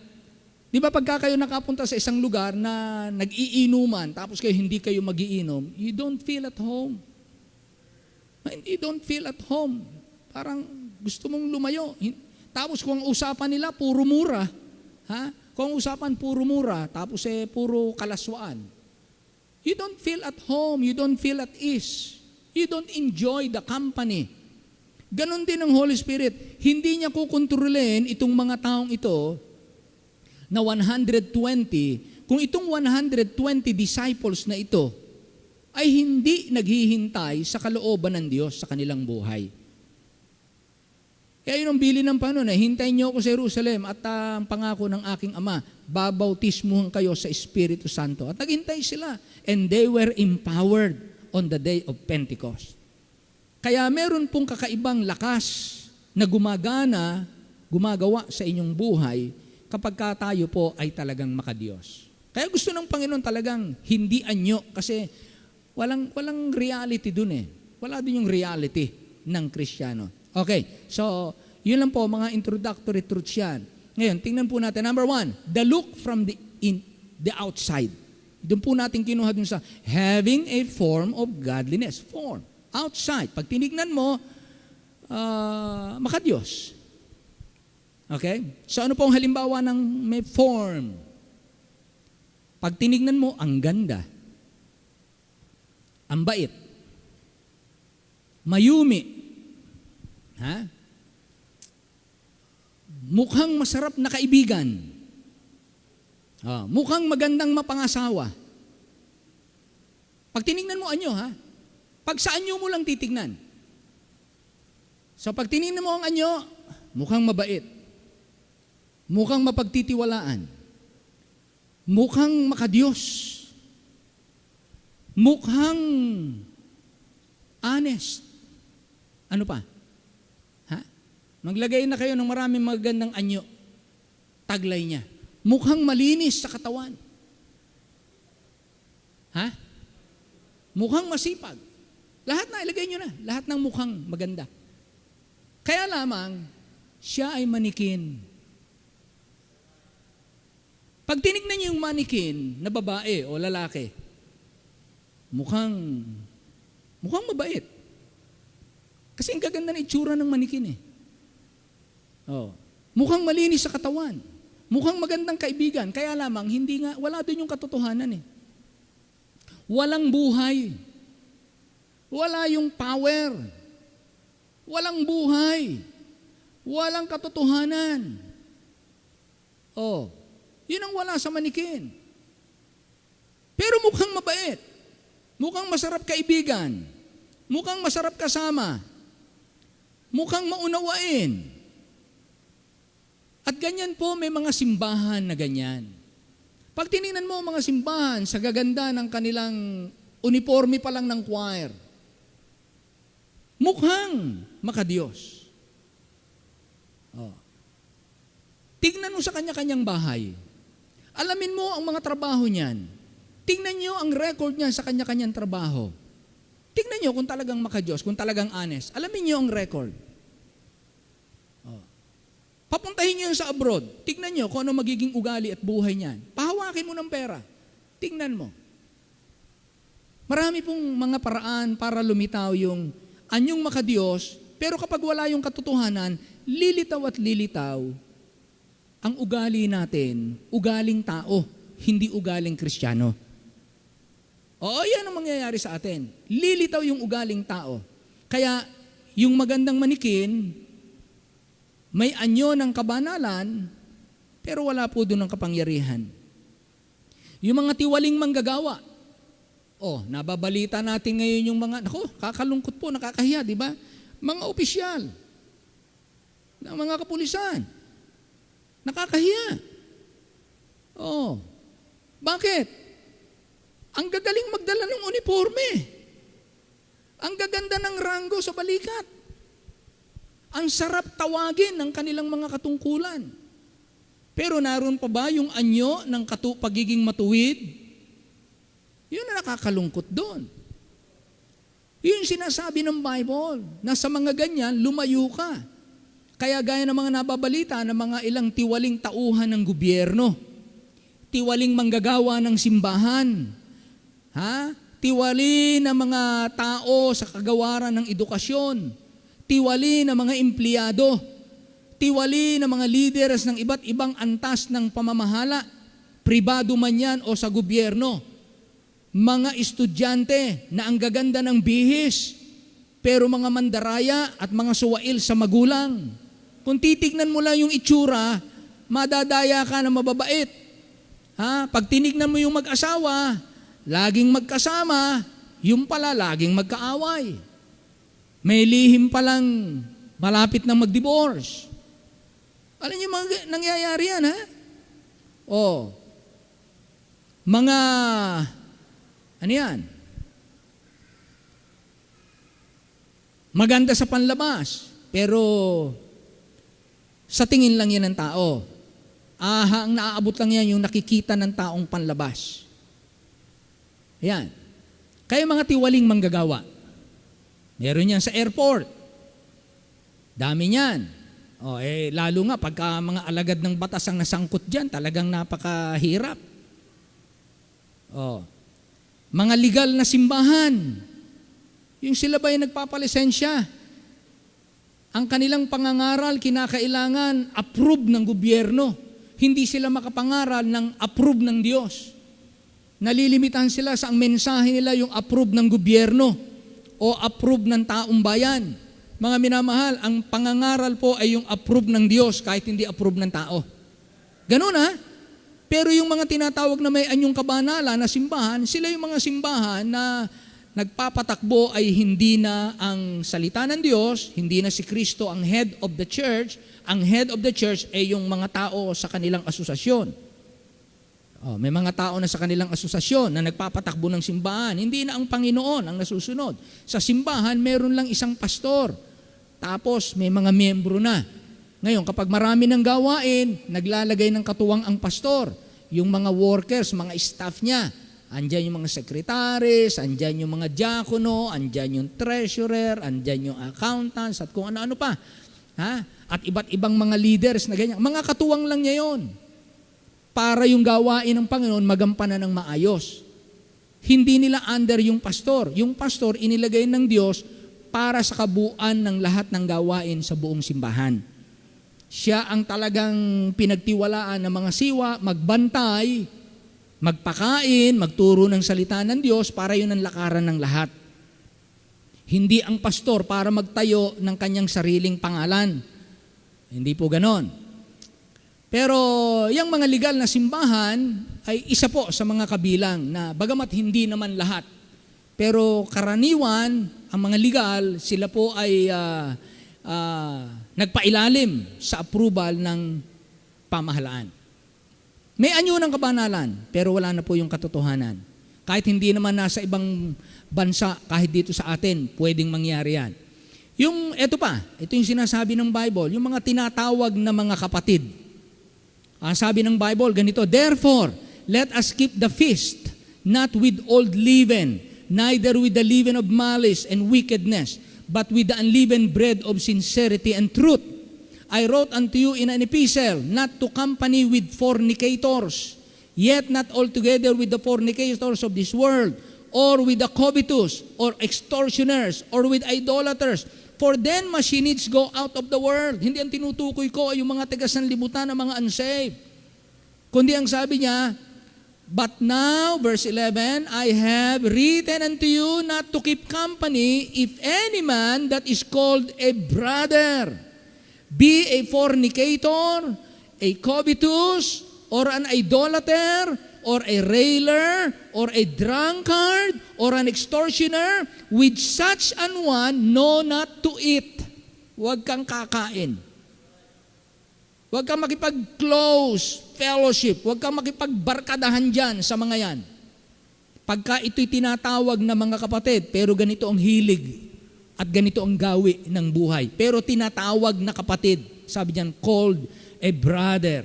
Di ba pagka kayo nakapunta sa isang lugar na nag-iinuman, tapos kayo hindi kayo magiinom, you don't feel at home. You don't feel at home. Parang gusto mong lumayo. Tapos kung ang usapan nila, puro mura. Ha? Kung ang usapan, puro mura. Tapos puro kalaswaan. You don't feel at home. You don't feel at ease. You don't enjoy the company. Ganon din ang Holy Spirit. Hindi niya kukontrolin itong mga taong ito na 120. Kung itong 120 disciples na ito ay hindi naghihintay sa kalooban ng Diyos sa kanilang buhay. Kaya yun ang bilin ng Panginoon, hintayin niyo ako sa Jerusalem at ang pangako ng aking Ama, babautismuhan kayo sa Espiritu Santo. At naghintay sila. And they were empowered on the day of Pentecost. Kaya meron pong kakaibang lakas na gumagawa sa inyong buhay kapag tayo po ay talagang makadiyos. Kaya gusto ng Panginoon talagang hindi anyo kasi walang reality dun Wala dun yung reality ng Kristiyano. Okay, so yun lang po mga introductory truths yan. Ngayon, tingnan po natin. Number 1, the look from the outside. Doon po natin kinuha dun sa having a form of godliness. Form. Outside. Pag tinignan mo, makadiyos. Okay? So ano pong halimbawa ng may form? Pag tinignan mo, ang ganda. Ang bait. Mayumi. Ha? Mukhang masarap na kaibigan. Mukhang magandang mapangasawa. Pag tinignan mo, anyo ha? Pag sa anyo mo lang titignan. So pag tinignan mo ang anyo, mukhang mabait. Mukhang mapagtitiwalaan. Mukhang makadiyos. Mukhang honest. Ano pa? Ha? Maglagay na kayo ng maraming magandang anyo. Taglay niya. Mukhang malinis sa katawan. Ha? Mukhang masipag. Lahat na, ilagay nyo na. Lahat ng mukhang maganda. Kaya lamang, siya ay manikin. Pag tinignan niyo yung manikin na babae o lalaki, mukhang mabait. Kasi ang gaganda ng itsura ng manikin Mukhang malinis sa katawan. Mukhang magandang kaibigan. Kaya lamang, wala doon yung katotohanan Walang buhay. Wala yung power. Walang buhay. Walang katotohanan. Yun ang wala sa manikin. Pero mukhang mabait. Mukhang masarap kaibigan. Mukhang masarap kasama. Mukhang maunawain. At ganyan po, may mga simbahan na ganyan. Pag tinignan mo mga simbahan sa gaganda ng kanilang uniforme pa lang ng choir, mukhang makadiyos. Tignan mo sa kanya-kanyang bahay. Alamin mo ang mga trabaho niyan. Tingnan niyo ang record niya sa kanya-kanyang trabaho. Tingnan niyo kung talagang makadiyos, kung talagang honest. Alamin niyo ang record. Papuntahin niyo sa abroad. Tingnan niyo kung ano magiging ugali at buhay niyan. Pahawakin mo ng pera. Tingnan mo. Marami pong mga paraan para lumitaw yung anyong makadiyos, pero kapag wala yung katotohanan, lilitaw at lilitaw ang ugali natin, ugaling tao, hindi ugaling Kristiyano. Yan ang mangyayari sa atin. Lilitaw yung ugaling tao. Kaya, yung magandang manikin, may anyo ng kabanalan, pero wala po doon ng kapangyarihan. Yung mga tiwaling manggagawa, nababalita natin ngayon yung mga, kakalungkot po, nakakahiya, di ba? Mga opisyal, ng mga kapulisan. Nakakahiya. Oh. Bakit? Ang gagaling magdala ng uniforme. Ang gaganda ng ranggo sa balikat. Ang sarap tawagin ng kanilang mga katungkulan. Pero naroon pa ba yung anyo ng pagiging matuwid? Yun na nakakalungkot doon. Yun yung sinasabi ng Bible, na sa mga ganyan, lumayo ka. Kaya gaya ng mga nababalita ng mga ilang tiwaling tauhan ng gobyerno, tiwaling manggagawa ng simbahan, tiwali ng mga tao sa kagawaran ng edukasyon, tiwali ng mga empleyado, tiwali ng mga leaders ng iba't ibang antas ng pamamahala, pribado man yan o sa gobyerno, mga estudyante na ang gaganda ng bihis, pero mga mandaraya at mga suwail sa magulang. Kung titignan mo lang yung itsura, madadaya ka na mababait. Pag tinignan mo yung mag-asawa, laging magkasama, yung pala laging magkaaway. May lihim palang malapit na mag-divorce. Alam niyo mga nangyayari yan, mga, ano yan? Maganda sa panlabas, pero sa tingin lang yan ng tao. Ang naaabot lang yan yung nakikita ng taong panlabas. Yan. Kaya mga tiwaling manggagawa. Meron yan sa airport. Dami niyan. Lalo nga pagka mga alagad ng batas ang nasangkot dyan, talagang napakahirap. Mga legal na simbahan. Yung sila ba yung nagpapalisensya? Ang kanilang pangangaral, kinakailangan approve ng gobyerno. Hindi sila makapangaral ng approve ng Diyos. Nalilimitahan sila sa ang mensahe nila yung approve ng gobyerno o approve ng taong bayan. Mga minamahal, ang pangangaral po ay yung approve ng Diyos kahit hindi approve ng tao. Ganun Pero yung mga tinatawag na may anyong kabanalan na simbahan, sila yung mga simbahan na nagpapatakbo ay hindi na ang salita ng Diyos, hindi na si Kristo ang head of the church. Ang head of the church ay yung mga tao sa kanilang asosasyon. May mga tao na sa kanilang asosasyon na nagpapatakbo ng simbahan. Hindi na ang Panginoon ang nasusunod. Sa simbahan, meron lang isang pastor. Tapos may mga miyembro na. Ngayon, kapag marami ng gawain, naglalagay ng katuwang ang pastor. Yung mga workers, mga staff niya, andyan yung mga secretaries, andyan yung mga diakono, andyan yung treasurer, andyan yung accountants, at kung ano-ano pa. At iba't ibang mga leaders na ganyan. Mga katuwang lang niya yun. Para yung gawain ng Panginoon magampanan ng maayos. Hindi nila under yung pastor. Yung pastor inilagay ng Diyos para sa kabuuan ng lahat ng gawain sa buong simbahan. Siya ang talagang pinagtiwalaan ng mga siwa, magbantay, magpakain, magturo ng salita ng Diyos para yun ang lakaran ng lahat. Hindi ang pastor para magtayo ng kanyang sariling pangalan. Hindi po ganon. Pero yung mga legal na simbahan ay isa po sa mga kabilang na bagamat hindi naman lahat. Pero karaniwan, ang mga legal, sila po ay nagpailalim sa approval ng pamahalaan. May anyo ng kabanalan, pero wala na po yung katotohanan. Kahit hindi naman nasa ibang bansa, kahit dito sa atin, pwedeng mangyari yan. Ito yung sinasabi ng Bible, yung mga tinatawag na mga kapatid. Sabi ng Bible, ganito, "Therefore, let us keep the feast, not with old leaven, neither with the leaven of malice and wickedness, but with the unleavened bread of sincerity and truth. I wrote unto you in an epistle, not to company with fornicators, yet not altogether with the fornicators of this world, or with the covetous, or extortioners, or with idolaters. For then must ye needs go out of the world." Hindi ang tinutukoy ko ay yung mga taga-sanlibutan ng mga unsaved. Kundi ang sabi niya, "But now," verse 11, "I have written unto you not to keep company if any man that is called a brother be a fornicator, a covetous, or an idolater, or a railer, or a drunkard, or an extortioner. With such an one, know not to eat." Huwag kang kakain. Huwag kang makipag-close fellowship. Huwag kang makipagbarkadahan dyan sa mga yan. Pagka ito'y tinatawag na mga kapatid, pero ganito ang hilig at ganito ang gawi ng buhay. Pero tinatawag na kapatid. Sabi diyan, called a brother.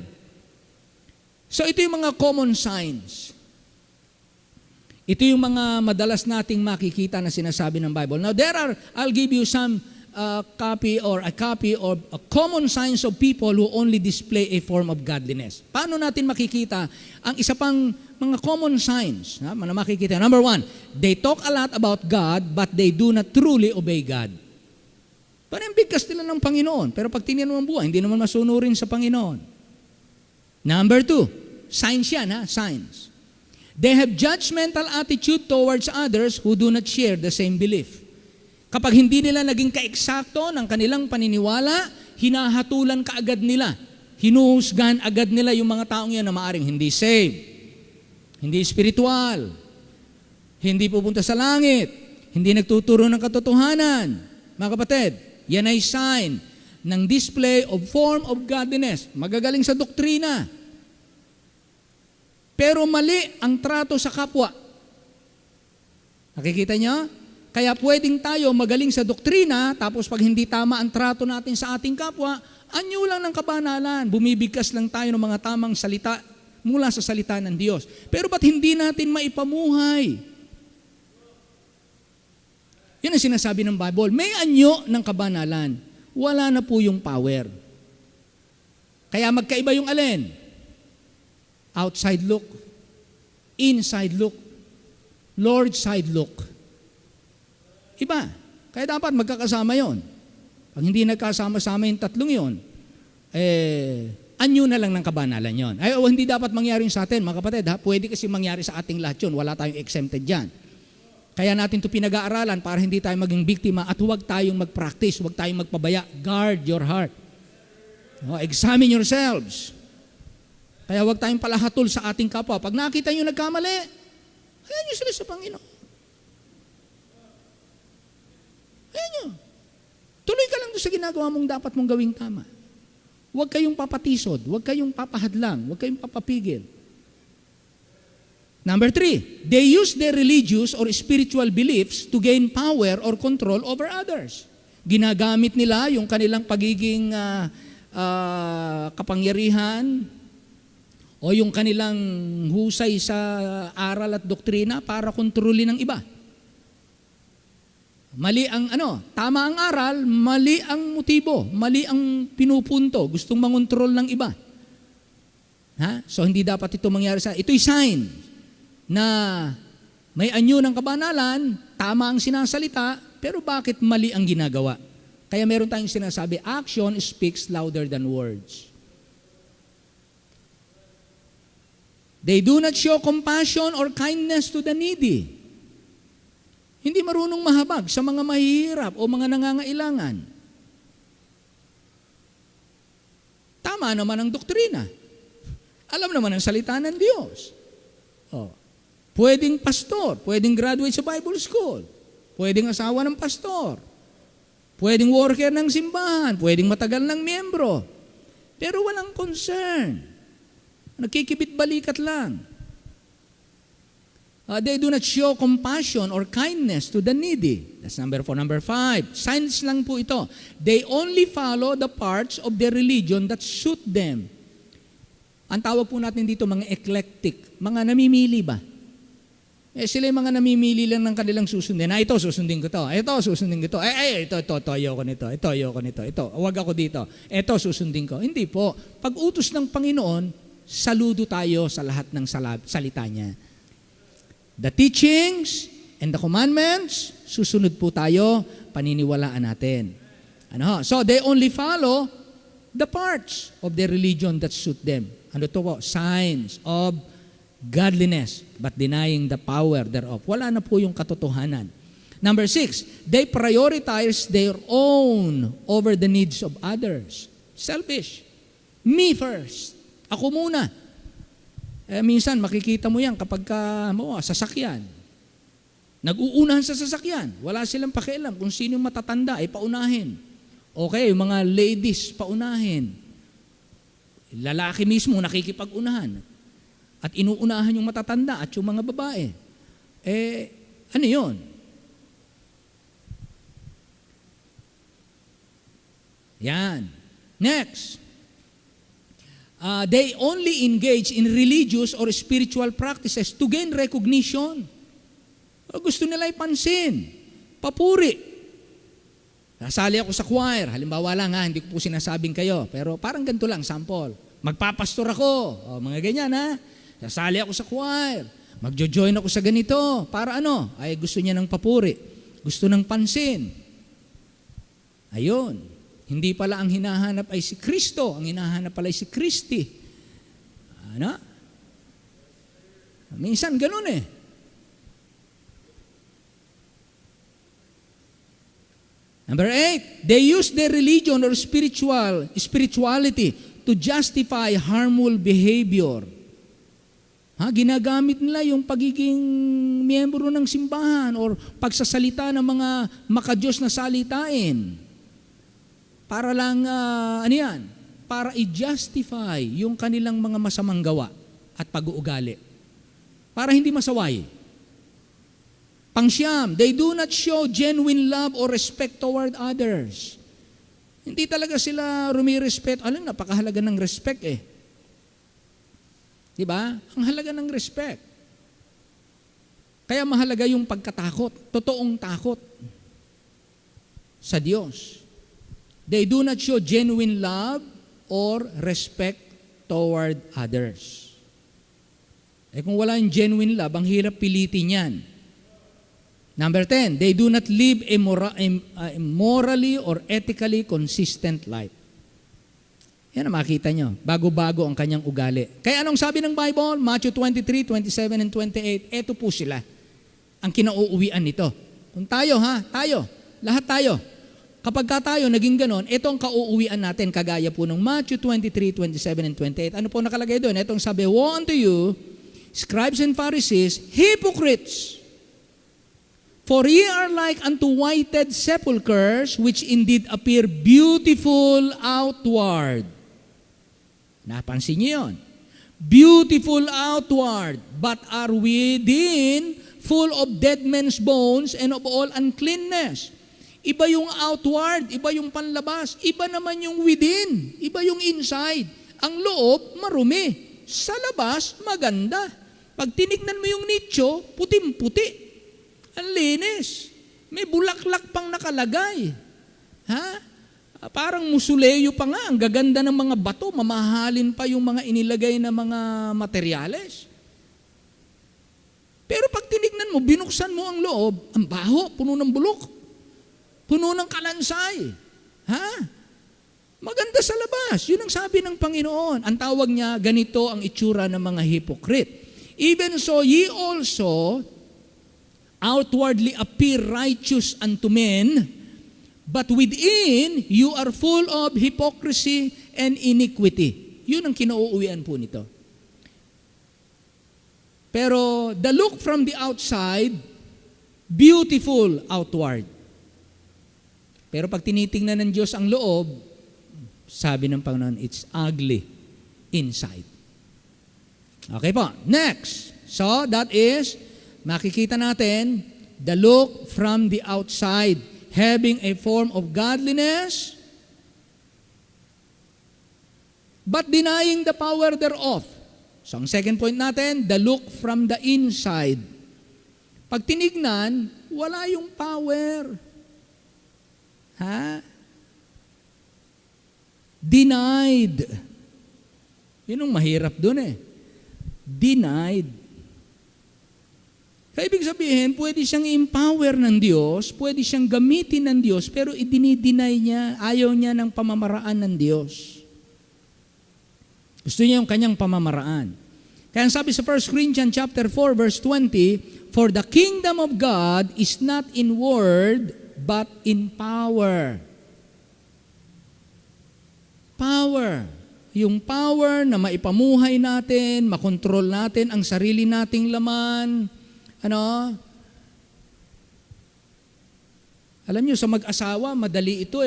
So ito yung mga common signs. Ito yung mga madalas nating makikita na sinasabi ng Bible. Now I'll give you some copy or a common signs of people who only display a form of godliness. Paano natin makikita ang isa pang mga common signs na makikita? Number 1, they talk a lot about God but they do not truly obey God. Parang bigkas nila ng Panginoon, pero pag tingnan mo ang buhay, hindi naman masunurin sa Panginoon. Number 2, signs yan, signs. They have judgmental attitude towards others who do not share the same belief. Kapag hindi nila naging kaeksakto ng kanilang paniniwala, hinahatulan kaagad nila. Hinuhusgan agad nila yung mga taong yan na maaring hindi saved, hindi spiritual, hindi pupunta sa langit, hindi nagtuturo ng katotohanan. Mga kapatid, yan ay sign ng display of form of godliness. Magagaling sa doktrina. Pero mali ang trato sa kapwa. Nakikita niyo? Kaya pwedeng tayo magaling sa doktrina, tapos pag hindi tama ang trato natin sa ating kapwa, anyo lang ng kabanalan. Bumibigkas lang tayo ng mga tamang salita mula sa salita ng Diyos. Pero ba't hindi natin maipamuhay? Yan ang sinasabi ng Bible. May anyo ng kabanalan. Wala na po yung power. Kaya magkaiba yung alin? Outside look, inside look, Lord side look. Iba. Kaya dapat magkakasama yon. Pag hindi nagkasama-sama yung tatlong yon, anyo na lang ng kabanalan yon. Hindi dapat mangyari sa atin, mga kapatid. Pwede kasi mangyari sa ating lahat yun. Wala tayong exempted dyan. Kaya natin ito pinag-aaralan para hindi tayo maging biktima at huwag tayong mag-practice, huwag tayong magpabaya. Guard your heart. Examine yourselves. Kaya huwag tayong palahatol sa ating kapwa. Pag nakita nyo nagkamali, ayan nyo sila sa Panginoon. Ayan nyo. Tuloy ka lang doon sa ginagawa mong dapat mong gawing tama. Huwag kayong papatisod, huwag kayong papahadlang, huwag kayong papapigil. Number 3, they use their religious or spiritual beliefs to gain power or control over others. Ginagamit nila yung kanilang pagiging kapangyarihan o yung kanilang husay sa aral at doktrina para kontrolin ng iba. Mali ang tama ang aral, mali ang motibo, mali ang pinupunto, gustong mangontrol ng iba. So hindi dapat ito mangyari ito'y sign na may anyo ng kabanalan, tama ang sinasalita, pero bakit mali ang ginagawa? Kaya meron tayong sinasabi, action speaks louder than words. They do not show compassion or kindness to the needy. Hindi marunong mahabag sa mga mahihirap o mga nangangailangan. Tama naman ang doktrina. Alam naman ang salita ng Diyos. Pwedeng pastor, pwedeng graduate sa Bible school, pwedeng asawa ng pastor, pwedeng worker ng simbahan, pwedeng matagal ng miyembro, pero walang concern. Nagkikibit balikat lang. They do not show compassion or kindness to the needy. That's number 4. Number 5, signs lang po ito. They only follow the parts of their religion that suit them. Ang tawag po natin dito mga eclectic, mga namimili ba? Sila yung mga namimili lang ng kanilang susundin. Ito, susundin ko to. Ito, susundin ko to. Ito, ayoko nito. Ito, ayoko nito. Ito, wag ako dito. Ito, susundin ko. Hindi po. Pag utos ng Panginoon, saludo tayo sa lahat ng salita niya. The teachings and the commandments, susunod po tayo, paniniwalaan natin. So, they only follow the parts of their religion that suit them. Ano to po? Signs of godliness, but denying the power thereof. Wala na po yung katotohanan. Number 6, they prioritize their own over the needs of others. Selfish. Me first. Ako muna. Minsan, makikita mo yan kapag sasakyan. Nag-uunahan sa sasakyan. Wala silang pakialam kung sino matatanda, paunahin. Okay, yung mga ladies, paunahin. lalaki mismo nakikipag-unahan at inuunahan yung matatanda at yung mga babae. Ano yun? Yan. Next. They only engage in religious or spiritual practices to gain recognition. Gusto nila ipansin, papuri. Nasali ako sa choir, halimbawa lang hindi ko po sinasabing kayo, pero parang ganito lang, sample. Magpapastor ako, mga ganyan Sasali ako sa choir, magjo-join ako sa ganito, para ano? Ay gusto niya ng papuri, gusto ng pansin. Ayun, hindi pala ang hinahanap ay si Kristo, ang hinahanap pala ay si Kristi. Ano? Minsan ganun Number 8, they use their religion or spirituality to justify harmful behavior. Ginagamit nila yung pagiging miyembro ng simbahan or pagsasalita ng mga makadiyos na salitain. Para lang, para i-justify yung kanilang mga masamang gawa at pag-uugali. Para hindi masaway. Pangsyam, they do not show genuine love or respect toward others. Hindi talaga sila rumirespeto. Napakahalaga ng respect Diba? Ang halaga ng respect. Kaya mahalaga yung pagkatakot, totoong takot sa Diyos. They do not show genuine love or respect toward others. Kung wala yung genuine love, ang hirap pilitin yan. Number 10, they do not live a morally or ethically consistent life. Yan ang makita nyo. Bago-bago ang kanyang ugali. Kaya anong sabi ng Bible? Matthew 23, 27, and 28. Ito po sila. Ang kinauuwian nito. Kung tayo, lahat tayo. Kapag tayo naging ganon, ito ang kauuwian natin, kagaya po ng Matthew 23, 27, and 28. Ano po nakalagay doon? Itong sabi, woe unto you, scribes and Pharisees, hypocrites! For ye are like unto whited sepulchres, which indeed appear beautiful outward. Napansin niyo yun? Beautiful outward, but are within full of dead men's bones and of all uncleanness. Iba yung outward, iba yung panlabas, iba naman yung within, iba yung inside. Ang loob, marumi. Sa labas, maganda. Pag tinignan mo yung nicho, puting-puti. Ang linis. May bulaklak pang nakalagay. Parang musuleyo pa nga. Ang gaganda ng mga bato. Mamahalin pa yung mga inilagay na mga materyales. Pero pag tinignan mo, binuksan mo ang loob, ang baho, puno ng bulok. Puno ng kalansay. Maganda sa labas. Yun ang sabi ng Panginoon. Ang tawag niya, ganito ang itsura ng mga hypocrite. Even so, ye also outwardly appear righteous unto men, but within you are full of hypocrisy and iniquity. Yun ang kinauuwian po nito. Pero the look from the outside, beautiful outward. Pero pag tinitingnan ng Diyos ang loob, sabi ng Panginoon, it's ugly inside. Okay po, next. So, that is, makikita natin, the look from the outside, having a form of godliness, but denying the power thereof. So, ang second point natin, the look from the inside. Pag tinignan, wala yung power. Denied. Yun ang mahirap dun Denied. Kaya ibig sabihin, pwede siyang empower ng Diyos, pwede siyang gamitin ng Diyos, pero i-deny niya, ayaw niya ng pamamaraan ng Diyos. Gusto niya yung kanyang pamamaraan. Kaya sabi sa 1 Corinthians chapter 4, verse 20, for the kingdom of God is not in word, but in power. Power. Yung power na maipamuhay natin, makontrol natin ang sarili nating laman. Alam niyo, sa mag-asawa, madali ito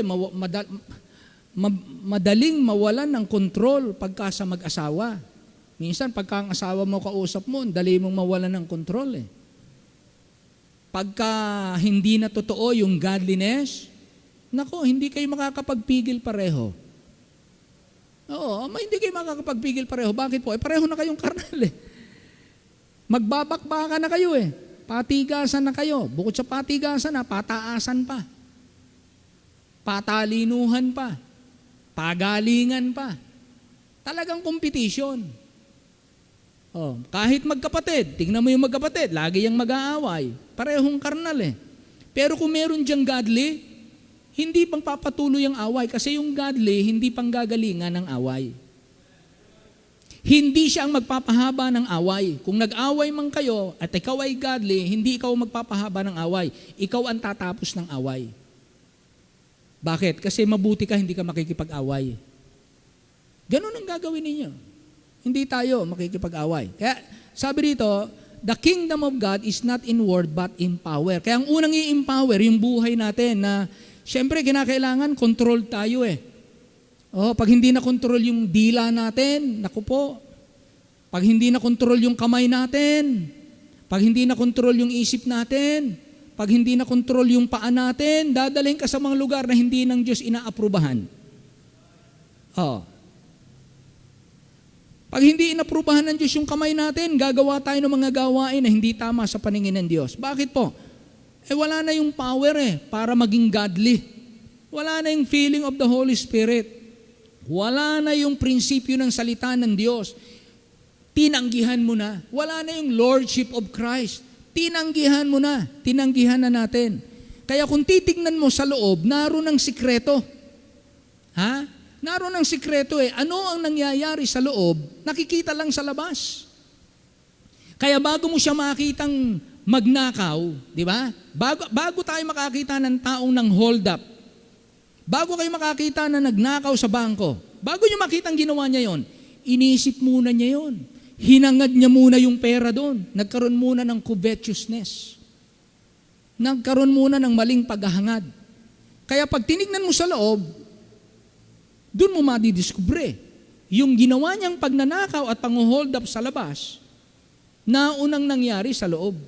madaling mawalan ng kontrol pagka sa mag-asawa. Minsan, pagka ang asawa mo kausap mo, dali mong mawalan ng kontrol eh. Pagka hindi na totoo yung godliness, nako, hindi kayo makakapagpigil pareho. Oo, hindi kayo makakapagpigil pareho. Bakit po? Pareho na kayong karnal eh. Magbabakbaka na kayo eh. Patigasan na kayo. Bukod sa patigasan na, pataasan pa. Patalinuhan pa. Pagalingan pa. Talagang competition. Oh, kahit magkapatid, tingnan mo yung magkapatid, lagi yung mag-aaway. Parehong karnal eh. Pero kung meron diyang godly, hindi pang papatuloy ang away kasi yung godly, hindi pang gagalingan ng away. Hindi siya ang magpapahaba ng away. Kung nag-away man kayo at ikaw ay godly, hindi ikaw magpapahaba ng away. Ikaw ang tatapos ng away. Bakit? Kasi mabuti ka, hindi ka makikipag-away. Ganun ang gagawin ninyo. Hindi tayo makikipag-away. Kaya sabi rito, the kingdom of God is not in word but in power. Kaya ang unang i-empower, yung buhay natin na siyempre kinakailangan control tayo eh. Oh, pag hindi na control yung dila natin, naku po. Pag hindi na control yung kamay natin, pag hindi na control yung isip natin, pag hindi na control yung paa natin, dadalhin ka sa mga lugar na hindi ng Diyos inaaprubahan. Oh. Pag hindi inaprubahan ng Diyos yung kamay natin, gagawa tayo ng mga gawain na hindi tama sa paningin ng Diyos. Bakit po? Wala na yung power para maging godly. Wala na yung feeling of the Holy Spirit. Wala na yung prinsipyo ng salita ng Diyos. Tinanggihan mo na. Wala na yung Lordship of Christ. Tinanggihan mo na. Tinanggihan na natin. Kaya kung titignan mo sa loob, naroon ang sikreto. Ha? Naroon ang sikreto Ano ang nangyayari sa loob? Nakikita lang sa labas. Kaya bago mo siya makitang magnakaw, di ba? Bago tayo makakita ng taong nang hold up, bago kayo makakita na nagnakaw sa bangko, bago nyo makita ang ginawa niya yon, inisip muna niya yon. Hinangad niya muna yung pera doon. Nagkaroon muna ng covetousness. Nagkaroon muna ng maling paghahangad. Kaya pag tinignan mo sa loob, doon mo madidiskubre. Yung ginawa niyang pagnanakaw at pang-hold up sa labas, naunang nangyari sa loob.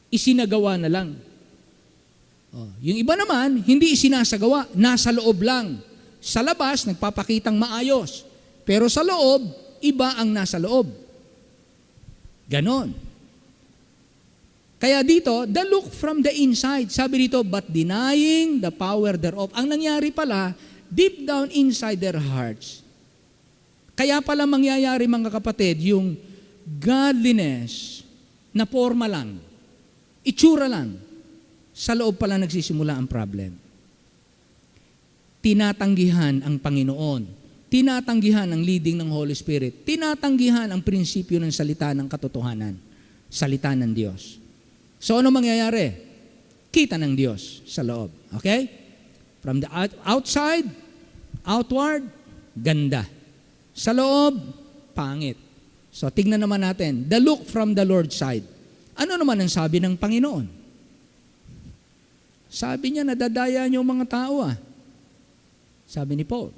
Isinagawa na lang. Yung iba naman, hindi isinasagawa, nasa loob lang. Sa labas, nagpapakitang maayos. Pero sa loob, iba ang nasa loob. Ganon. Kaya dito, the look from the inside. Sabi dito, but denying the power thereof. Ang nangyari pala, deep down inside their hearts. Kaya pala mangyayari mga kapatid, yung godliness na forma lang, itsura lang, sa loob pala nagsisimula ang problem. Tinatanggihan ang Panginoon. Tinatanggihan ang leading ng Holy Spirit. Tinatanggihan ang prinsipyo ng salita ng katotohanan. Salita ng Diyos. So ano mangyayari? Kita ng Diyos sa loob. Okay? From the outside, outward, ganda. Sa loob, pangit. So tignan naman natin, the look from the Lord's side. Ano naman ang sabi ng Panginoon? Sabi niya, nadadaya niyo mga tao Sabi ni Paul.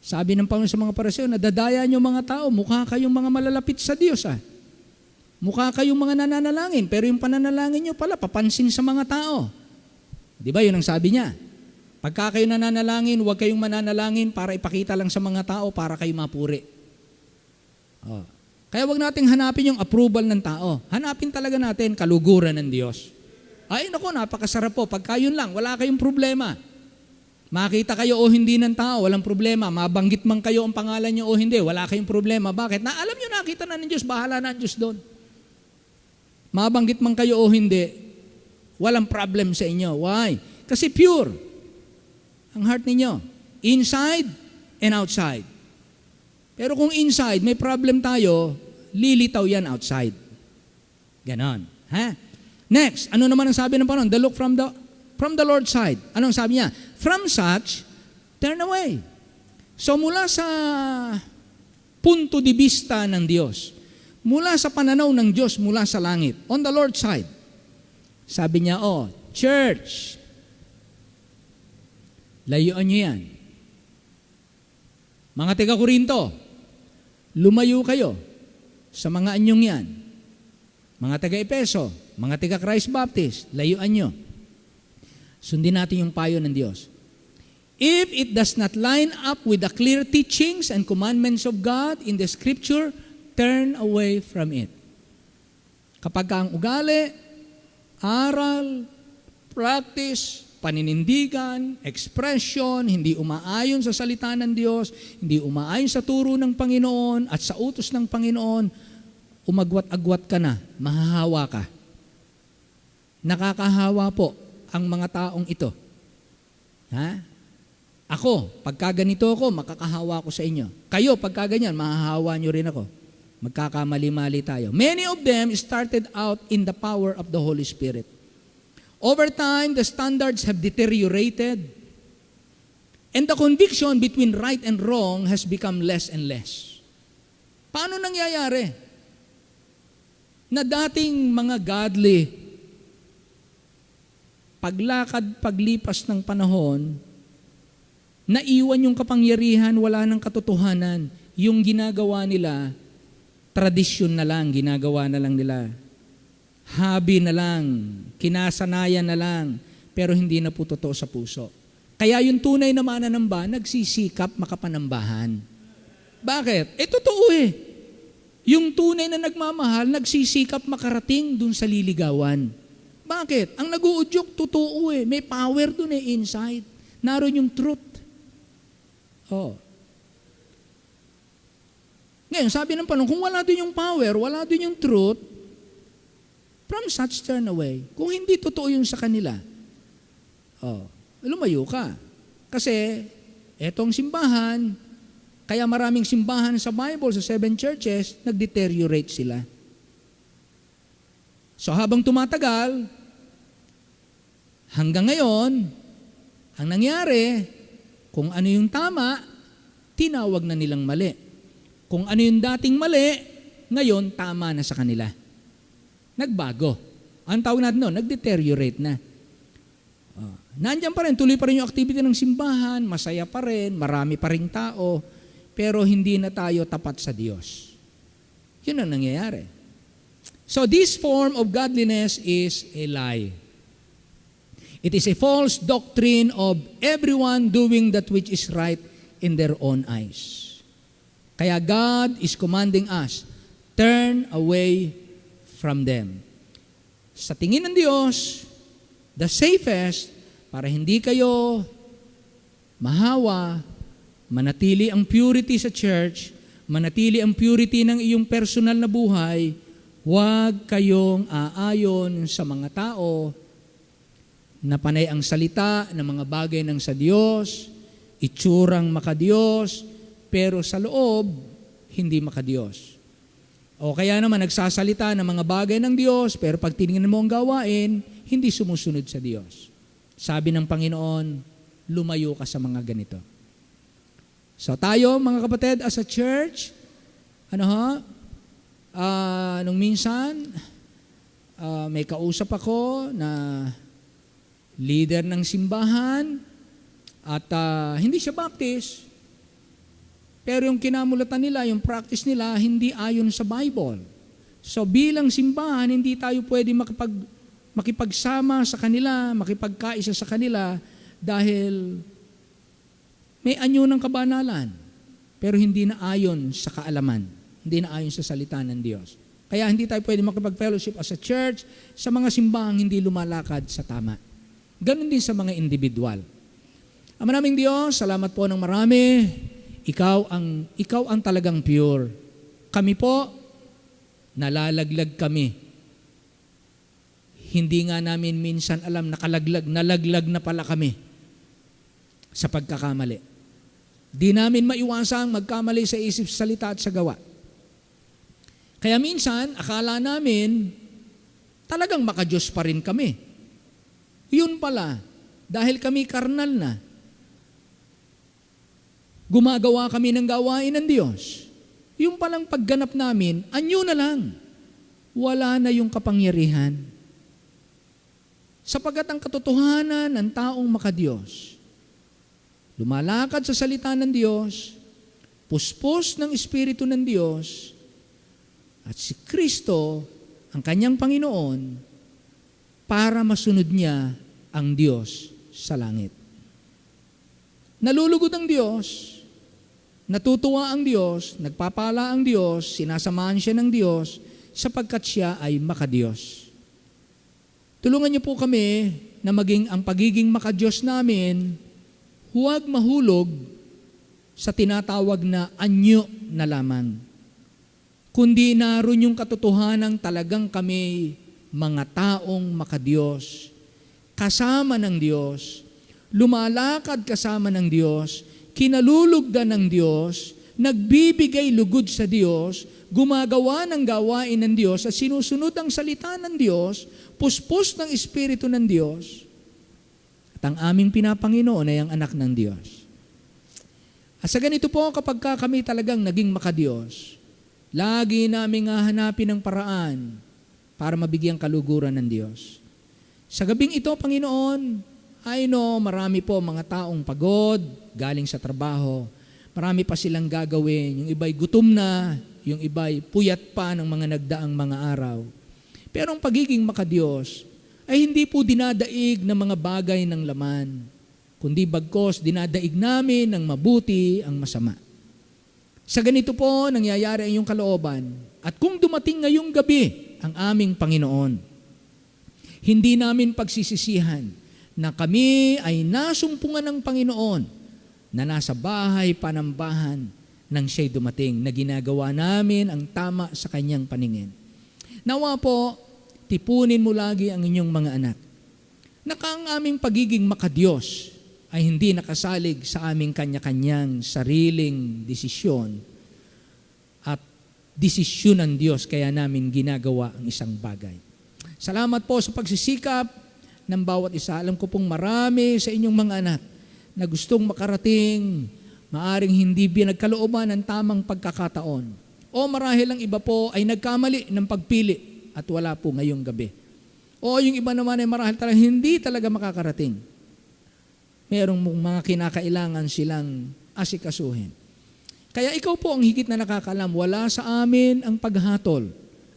Sabi ng Panginoon sa mga Pariseo, nadadaya niyo mga tao, mukha kayong mga malalapit sa Diyos Mukha kayong mga nananalangin, pero yung pananalangin niyo pala, papansin sa mga tao. Di ba yun ang sabi niya? Pagka kayo nananalangin, huwag kayong mananalangin para ipakita lang sa mga tao para kayo mapuri. Kaya huwag nating hanapin yung approval ng tao. Hanapin talaga natin kaluguran ng Diyos. Ay, naku, napakasarap po. Pagka yun lang, wala kayong problema. Makita kayo o hindi ng tao, walang problema. Mabanggit man kayo ang pangalan niyo o hindi, wala kayong problema. Bakit? Alam niyo, nakita na ng Diyos, bahala na ang Diyos doon. Mabanggit man kayo o hindi, walang problem sa inyo. Why? Kasi pure ang heart ninyo. Inside and outside. Pero kung inside, may problem tayo, lilitaw yan outside. Ganon. Next, ano naman ang sabi ng Panginoon? The look from the Lord's side. Anong sabi niya? From such, turn away. So mula sa punto de vista ng Diyos, mula sa pananaw ng Diyos, mula sa langit, on the Lord's side, sabi niya, church, Layuan nyo yan. Mga taga-Korinto, lumayo kayo sa mga anyong yan. Mga taga-Epeso, mga taga-Christ Baptist, layuan nyo. Sundin natin yung payo ng Diyos. If it does not line up with the clear teachings and commandments of God in the Scripture, turn away from it. Kapag ang ugali, aral, practice, paninindigan, expression, hindi umaayon sa salita ng Diyos, hindi umaayon sa turo ng Panginoon at sa utos ng Panginoon, umagwat-agwat ka na, mahahawa ka. Nakakahawa po ang mga taong ito. Ha? Ako, pagka ganito ako, makakahawa ko sa inyo. Kayo, pagka ganyan, mahahawa nyo rin ako. Magkakamali-mali tayo. Many of them started out in the power of the Holy Spirit. Over time, the standards have deteriorated, and the conviction between right and wrong has become less and less. Paano nangyayari? Na dating mga godly, paglipas ng panahon, naiwan yung kapangyarihan, wala ng katotohanan. Yung ginagawa nila, tradisyon na lang, ginagawa na lang nila. Hobby na lang, kinasanayan na lang, pero hindi na po totoo sa puso. Kaya yung tunay na mananamba, nagsisikap makapanambahan. Bakit? Totoo eh. Yung tunay na nagmamahal, nagsisikap makarating dun sa liligawan. Bakit? Ang nag-uudyok, totoo eh. May power dun eh, inside. Naroon yung truth. Oh. Ngayon, sabi ng Panginoon, kung wala dun yung power, wala dun yung truth, from such turn away. Kung hindi totoo yun sa kanila, lumayo ka. Kasi, etong simbahan, kaya maraming simbahan sa Bible, sa 7 churches, nag-deteriorate sila. So habang tumatagal, hanggang ngayon, ang nangyari, kung ano yung tama, tinawag na nilang mali. Kung ano yung dating mali, ngayon tama na sa kanila. Nagbago. Ang tawag natin noon, nag-deteriorate na. Nandiyan pa rin, tuloy pa rin yung activity ng simbahan, masaya pa rin, marami pa rin tao, pero hindi na tayo tapat sa Diyos. Yun ang nangyayari. So this form of godliness is a lie. It is a false doctrine of everyone doing that which is right in their own eyes. Kaya God is commanding us, turn away from them. Sa tingin ng Diyos, the safest, para hindi kayo mahawa, manatili ang purity sa church, manatili ang purity ng iyong personal na buhay, huwag kayong aayon sa mga tao na panay ang salita ng mga bagay ng sa Diyos, itsurang makadiyos, pero sa loob, hindi makadiyos. O kaya naman nagsasalita ng mga bagay ng Diyos, pero pag tinignan mo ang gawain, hindi sumusunod sa Diyos. Sabi ng Panginoon, lumayo ka sa mga ganito. So tayo, mga kapatid, as a church, nung minsan, may kausap ako na leader ng simbahan at hindi siya Baptist, pero yung kinamulatan nila, yung practice nila, hindi ayon sa Bible. So bilang simbahan, hindi tayo pwede makipagsama sa kanila, makipagkaisa sa kanila dahil may anyo ng kabanalan, pero hindi na ayon sa kaalaman, hindi na ayon sa salita ng Diyos. Kaya hindi tayo pwede makipag-fellowship as a church sa mga simbahang hindi lumalakad sa tama. Ganon din sa mga individual. Ama naming Diyos, salamat po ng marami. Ikaw ang talagang pure. Kami po, nalalaglag kami. Hindi nga namin minsan alam nalaglag na pala kami sa pagkakamali. Di namin maiwasang magkamali sa isip, salita at sa gawa. Kaya minsan, akala namin, talagang makadiyos pa rin kami. Yun pala, dahil kami karnal na, gumagawa kami ng gawain ng Diyos. Yung palang pagganap namin, anyo na lang. Wala na yung kapangyarihan. Sapagat ang katotohanan ng taong makadiyos lumalakad sa salita ng Diyos, puspos ng Espiritu ng Diyos, at si Kristo, ang kanyang Panginoon, para masunod niya ang Diyos sa langit. Nalulugod ang Diyos, natutuwa ang Diyos, nagpapala ang Diyos, sinasamahan siya ng Diyos, sapagkat siya ay makadiyos. Tulungan niyo po kami na maging ang pagiging makadiyos namin, huwag mahulog sa tinatawag na anyo na lamang. Kundi naroon yung katotohanan talagang kami mga taong makadiyos, kasama ng Diyos, lumalakad kasama ng Diyos, kinalulugdan ng Diyos, nagbibigay lugod sa Diyos, gumagawa ng gawain ng Diyos at sinusunod ang salita ng Diyos, puspos ng Espiritu ng Diyos. At ang aming pinapanginoon ay ang anak ng Diyos. At sa ganito po, kapag kami talagang naging makadiyos, lagi naming hahanapin ang paraan para mabigyang kaluguran ng Diyos. Sa gabing ito, Panginoon, I know marami po mga taong pagod, galing sa trabaho, marami pa silang gagawin, yung iba'y gutom na, yung iba'y puyat pa ng mga nagdaang mga araw. Pero ang pagiging makadiyos ay hindi po dinadaig ng mga bagay ng laman, kundi bagkos dinadaig namin ng mabuti ang masama. Sa ganito po, nangyayari ang iyong kalooban. At kung dumating ngayong gabi ang aming Panginoon, hindi namin pagsisisihan na kami ay nasumpungan ng Panginoon na nasa bahay panambahan nang siya'y dumating, na ginagawa namin ang tama sa kanyang paningin. Nawa po, tipunin mo lagi ang inyong mga anak. Ang aming pagiging makadiyos ay hindi nakasalig sa aming kanya-kanyang sariling desisyon at desisyon ng Diyos kaya namin ginagawa ang isang bagay. Salamat po sa pagsisikap ng bawat isa. Alam ko pong marami sa inyong mga anak na gustong makarating, maaring hindi binagkalooban ng tamang pagkakataon. O marahil ang iba po ay nagkamali ng pagpili at wala po ngayong gabi. O yung iba naman ay marahil talaga hindi talaga makakarating. Merong mga kinakailangan silang asikasuhin. Kaya ikaw po ang higit na nakakalam, wala sa amin ang paghatol.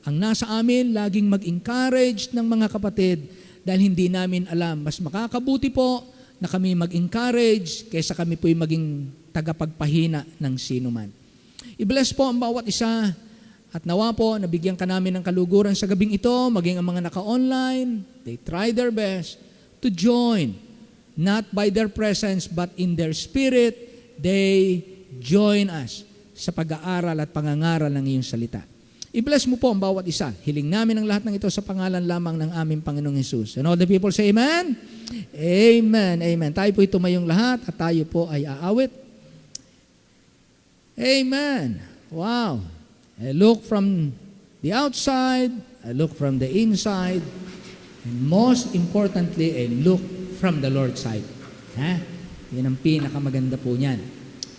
Ang nasa amin, laging mag-encourage ng mga kapatid dahil hindi namin alam, mas makakabuti po na kami mag-encourage kaysa kami po'y maging tagapagpahina ng sino man. I-bless po ang bawat isa at nawa po, nabigyan ka namin ng kaluguran sa gabing ito, maging ang mga naka-online, they try their best to join, not by their presence but in their spirit, they join us sa pag-aaral at pangangaral ng iyong salita. I-bless mo po ang bawat isa. Hiling namin ang lahat ng ito sa pangalan lamang ng aming Panginoong Hesus. And all the people say amen? Amen, amen. Tayo po tumayong lahat at tayo po ay aawit. Amen. Wow. I look from the outside, I look from the inside, and most importantly, I look from the Lord's side. Ha? Yan ang pinakamaganda po niyan.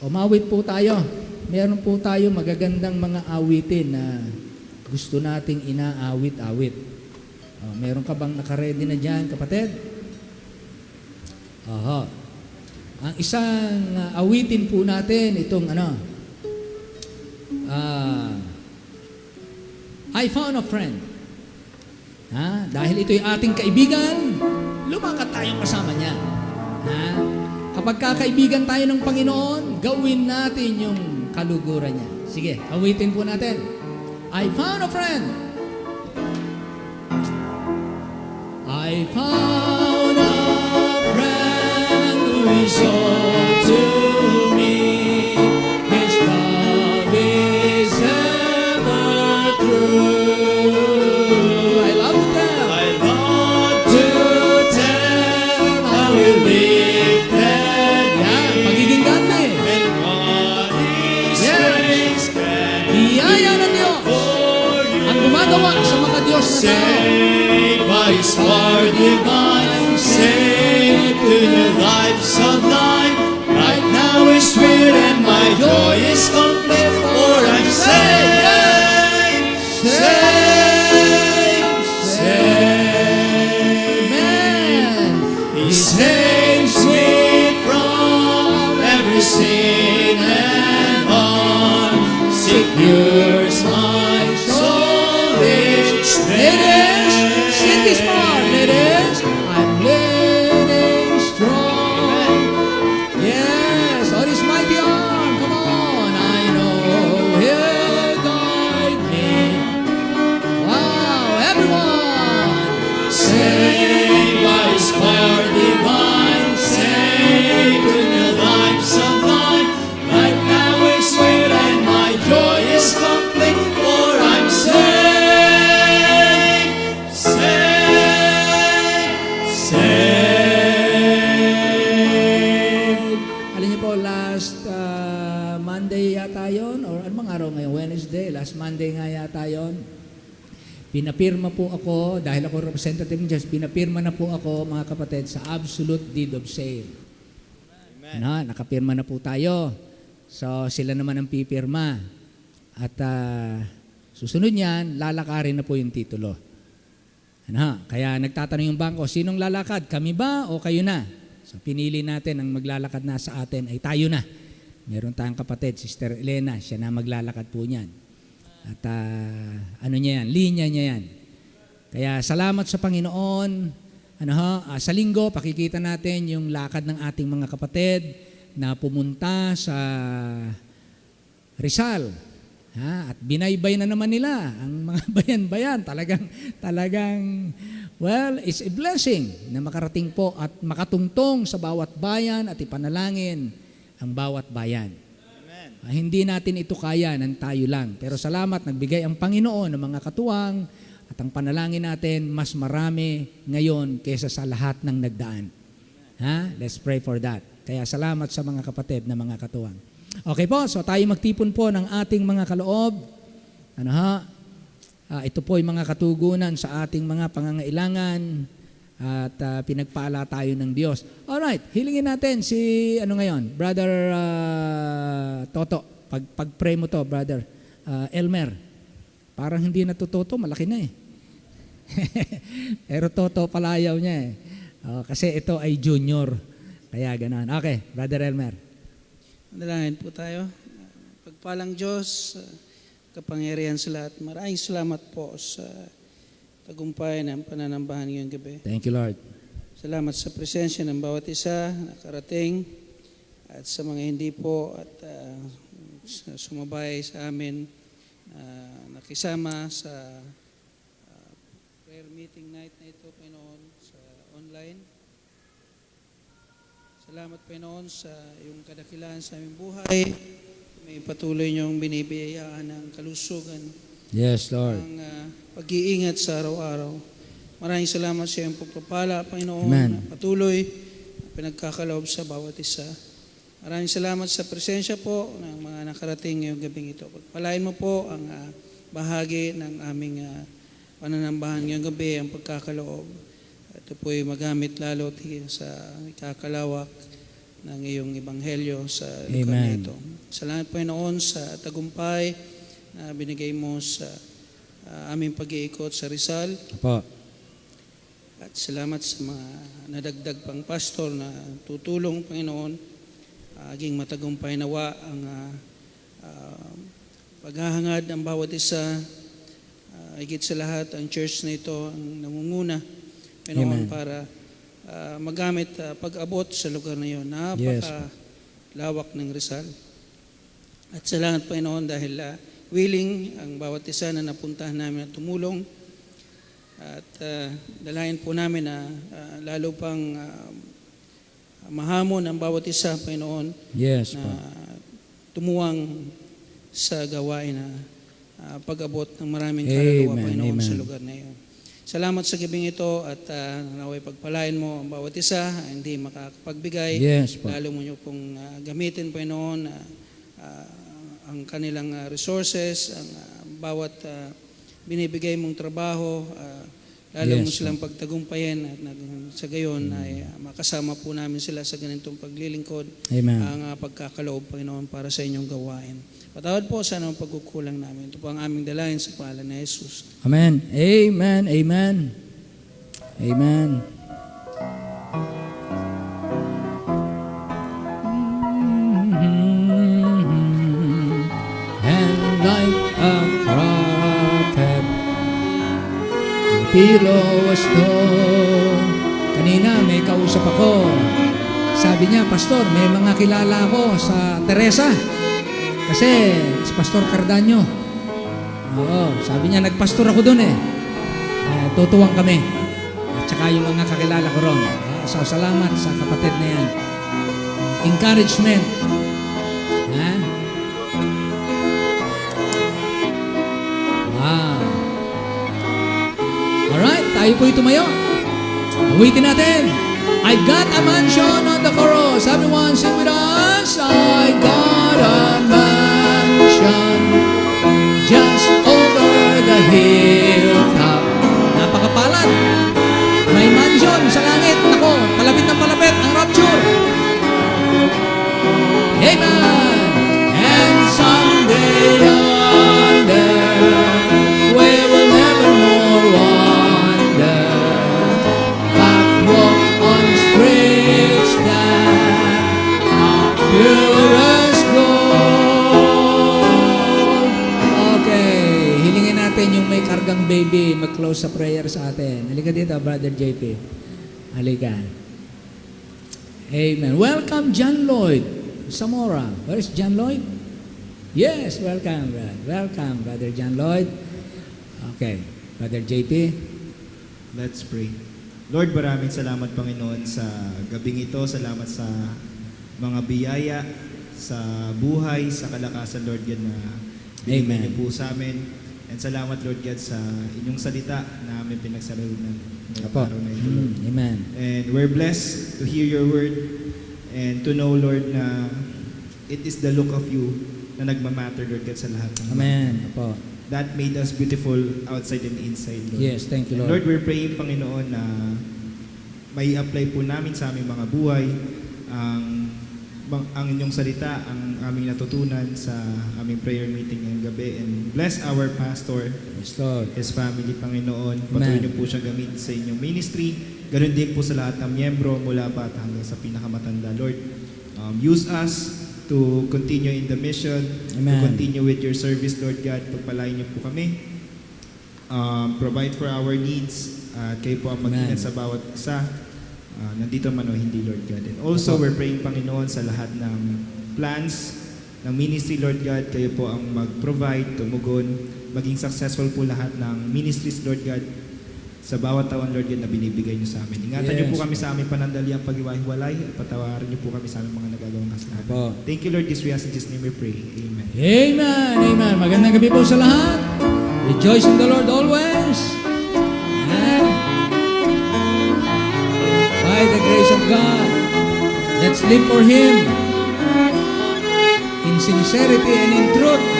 Umawit po tayo. Meron po tayo magagandang mga awitin na gusto nating inaawit-awit. Meron ka bang nakaredy na dyan, kapatid? Aha. Ang isang awitin po natin, itong I found a friend. Dahil ito'y ating kaibigan, lumakad tayong kasama niya. Kapag kakaibigan tayo ng Panginoon, gawin natin yung kaluguran niya. Sige, awitin po natin. I found a friend. I found a friend who is all to me. His love is ever true. I love to tell how you lifted me. Pagiging ganda eh. And what is grace can Biyaya ng Diyos ang gumagawa sa mga Diyos na tao. saved by His power divine, saved to the lives of life. Right now is sweet and my joy is complete, for I'm saved, saved, saved. Amen. He saves me from Wednesday, last Monday nga yata yun. Pinapirma po ako, dahil ako representative ng Diyos, pinapirma na po ako, mga kapatid, sa absolute deed of sale. Ano, nakapirma na po tayo. So, sila naman ang pipirma. At susunod niyan, lalakarin na po yung titulo. Ano, kaya nagtatanong yung bangko, sinong lalakad? Kami ba o kayo na? So, pinili natin ang maglalakad na sa atin ay tayo na. Meron tayong kapatid, Sister Elena, siya na maglalakad po niyan. At ano niya yan, linya niya yan. Kaya salamat sa Panginoon. Sa linggo, pakikita natin yung lakad ng ating mga kapatid na pumunta sa Rizal. At binaybay na naman nila ang mga bayan-bayan. Talagang, well, it's a blessing na makarating po at makatungtong sa bawat bayan at ipanalangin ang bawat bayan. Hindi natin ito kaya ng tayo lang. Pero salamat, nagbigay ang Panginoon ng mga katuwang at ang panalangin natin mas marami ngayon kaysa sa lahat ng nagdaan. Let's pray for that. Kaya salamat sa mga kapatid na mga katuwang. Okay po, so tayo magtipon po ng ating mga kaloob. Ito po yung mga katugunan sa ating mga pangangailangan at pinagpala tayo ng Diyos. Alright, hilingin natin si, Brother Toto. Pag-pray mo to, Brother Elmer. Parang hindi natututo, malaki na eh. Pero Toto palayaw niya eh. Kasi ito ay junior. Kaya ganoon. Okay, Brother Elmer. Manalangin po tayo. Pagpalang Diyos, kapangyarihan sa lahat. Maraming salamat po sa tagumpay ng pananambahan ngayong gabi. Thank you, Lord. Salamat sa presensya ng bawat isa nakarating at sa mga hindi po at sumabay sa amin nakisama sa prayer meeting night na ito, Panginoon, sa online. Salamat, Panginoon, sa iyong kadakilaan sa aming buhay. May patuloy niyong binibiyayaan ng kalusugan. Yes, Lord. Ang pag-iingat sa araw-araw. Maraming salamat sa iyong pagpapala, Panginoon, Amen. na patuloy pinagkakaloob sa bawat isa. Maraming salamat sa presensya po ng mga nakarating ngayong gabing ito. Pagpalain mo po ang bahagi ng aming pananambahan ngayong gabi, ang pagkakaloob. Ito po'y magamit lalo sa ikakalawak ng iyong ebanghelyo sa lugar na ito. Salamat, Panginoon, sa tagumpay na binigay mo sa aming pag-iikot sa Rizal. Apo. At salamat sa mga nadagdag pang pastor na tutulong, Panginoon. Aging matagumpay nawa ang paghahangad ng bawat isa. Higit sa lahat, ang church na ito ang nangunguna, Panginoon, para magamit pag-abot sa lugar na iyon. Napakalawak ng Rizal. At salamat, Panginoon, dahil willing ang bawat isa na napuntahan namin at tumulong. At dalayan po namin na lalo pang mahamon ang bawat isa, Panginoon, Yes, na tumuwang sa gawain na pag-abot ng maraming kaluluwa, Panginoon, sa lugar na iyon. Salamat sa gabing ito at naway pagpalain mo ang bawat isa, hindi makakapagbigay. Yes, po. Lalo mo nyo pong gamitin, Panginoon, ang kanilang resources, ang bawat binibigay mong trabaho, lalo mo silang pagtagumpayan at sa gayon ay makasama po namin sila sa ganitong paglilingkod. Amen. Ang pagkakaloob, Panginoon, para sa inyong gawain. Patawad po sa anong pagkukulang namin. Ito po ang aming dalayan sa pangalan ni Jesus. Amen. Amen. Amen. Amen. And like a prophet, the pillow was torn. Kanina may kausap ako. Sabi niya, Pastor, may mga kilala ako sa Teresa. Kasi si Pastor Cardanyo. Oo, sabi niya, nagpastor ako doon eh. Tutuwang kami. At saka yung mga kakilala ko ron. So, salamat sa kapatid na yan. Encouragement. Ha? Wow. Alright, tayo po'y tumayo. Awitin natin. I got a mansion on the chorus. Everyone sing with us. I got a mansion natin yung may kargang baby mag-close sa prayer sa atin. Halika dito, Brother JP. Halika. Amen. Welcome, John Lloyd Zamora. Where is John Lloyd? Yes, welcome, brother. Welcome, Brother John Lloyd. Okay, Brother JP. Let's pray. Lord, maraming salamat, Panginoon, sa gabing ito. Salamat sa mga biyaya, sa buhay, sa kalakasan, Lord God, na binigay Amen. niyo po sa amin. And salamat, Lord God, sa inyong salita na aming pinagsalarunan ngayong Apo. araw na ito, Lord. Amen. And we're blessed to hear your word and to know, Lord, na it is the look of you na nagmamatter, Lord God, sa lahat ng Amen. Apo. that made us beautiful outside and inside, Lord. Yes, thank you, And Lord. Lord, we're praying, Panginoon, na may apply po namin sa aming mga buhay ang inyong salita, ang aming natutunan sa aming prayer meeting ngayong gabi. And bless our pastor, Yes, Lord. his family, Panginoon. Patuloy niyo po siya gamitin sa inyong ministry. Ganon din po sa lahat ng miyembro mula bata hanggang sa pinakamatanda, Lord. Use us to continue in the mission, Amen. to continue with your service, Lord God. Pagpalain niyo po kami. Provide for our needs. Kayo po ang mag-ingat Amen. sa bawat isa. Nandito man o hindi, Lord God. And also, Apo. we're praying, Panginoon, sa lahat ng plans ng ministry, Lord God. Kayo po ang mag-provide, tumugon, maging successful po lahat ng ministries, Lord God, sa bawat taon, Lord God, na binibigay niyo sa amin. Ingatan niyo Yes. po kami sa aming panandaliang paghiwa-hiwalay at patawarin niyo po kami sa aming mga nagagawang kasalanan. Apo. Thank you, Lord. This we ask in Jesus' name we pray. Amen. Amen. Amen. Magandang gabi po sa lahat. Rejoice in the Lord always. And by the grace of God, let's live for Him in sincerity and in truth.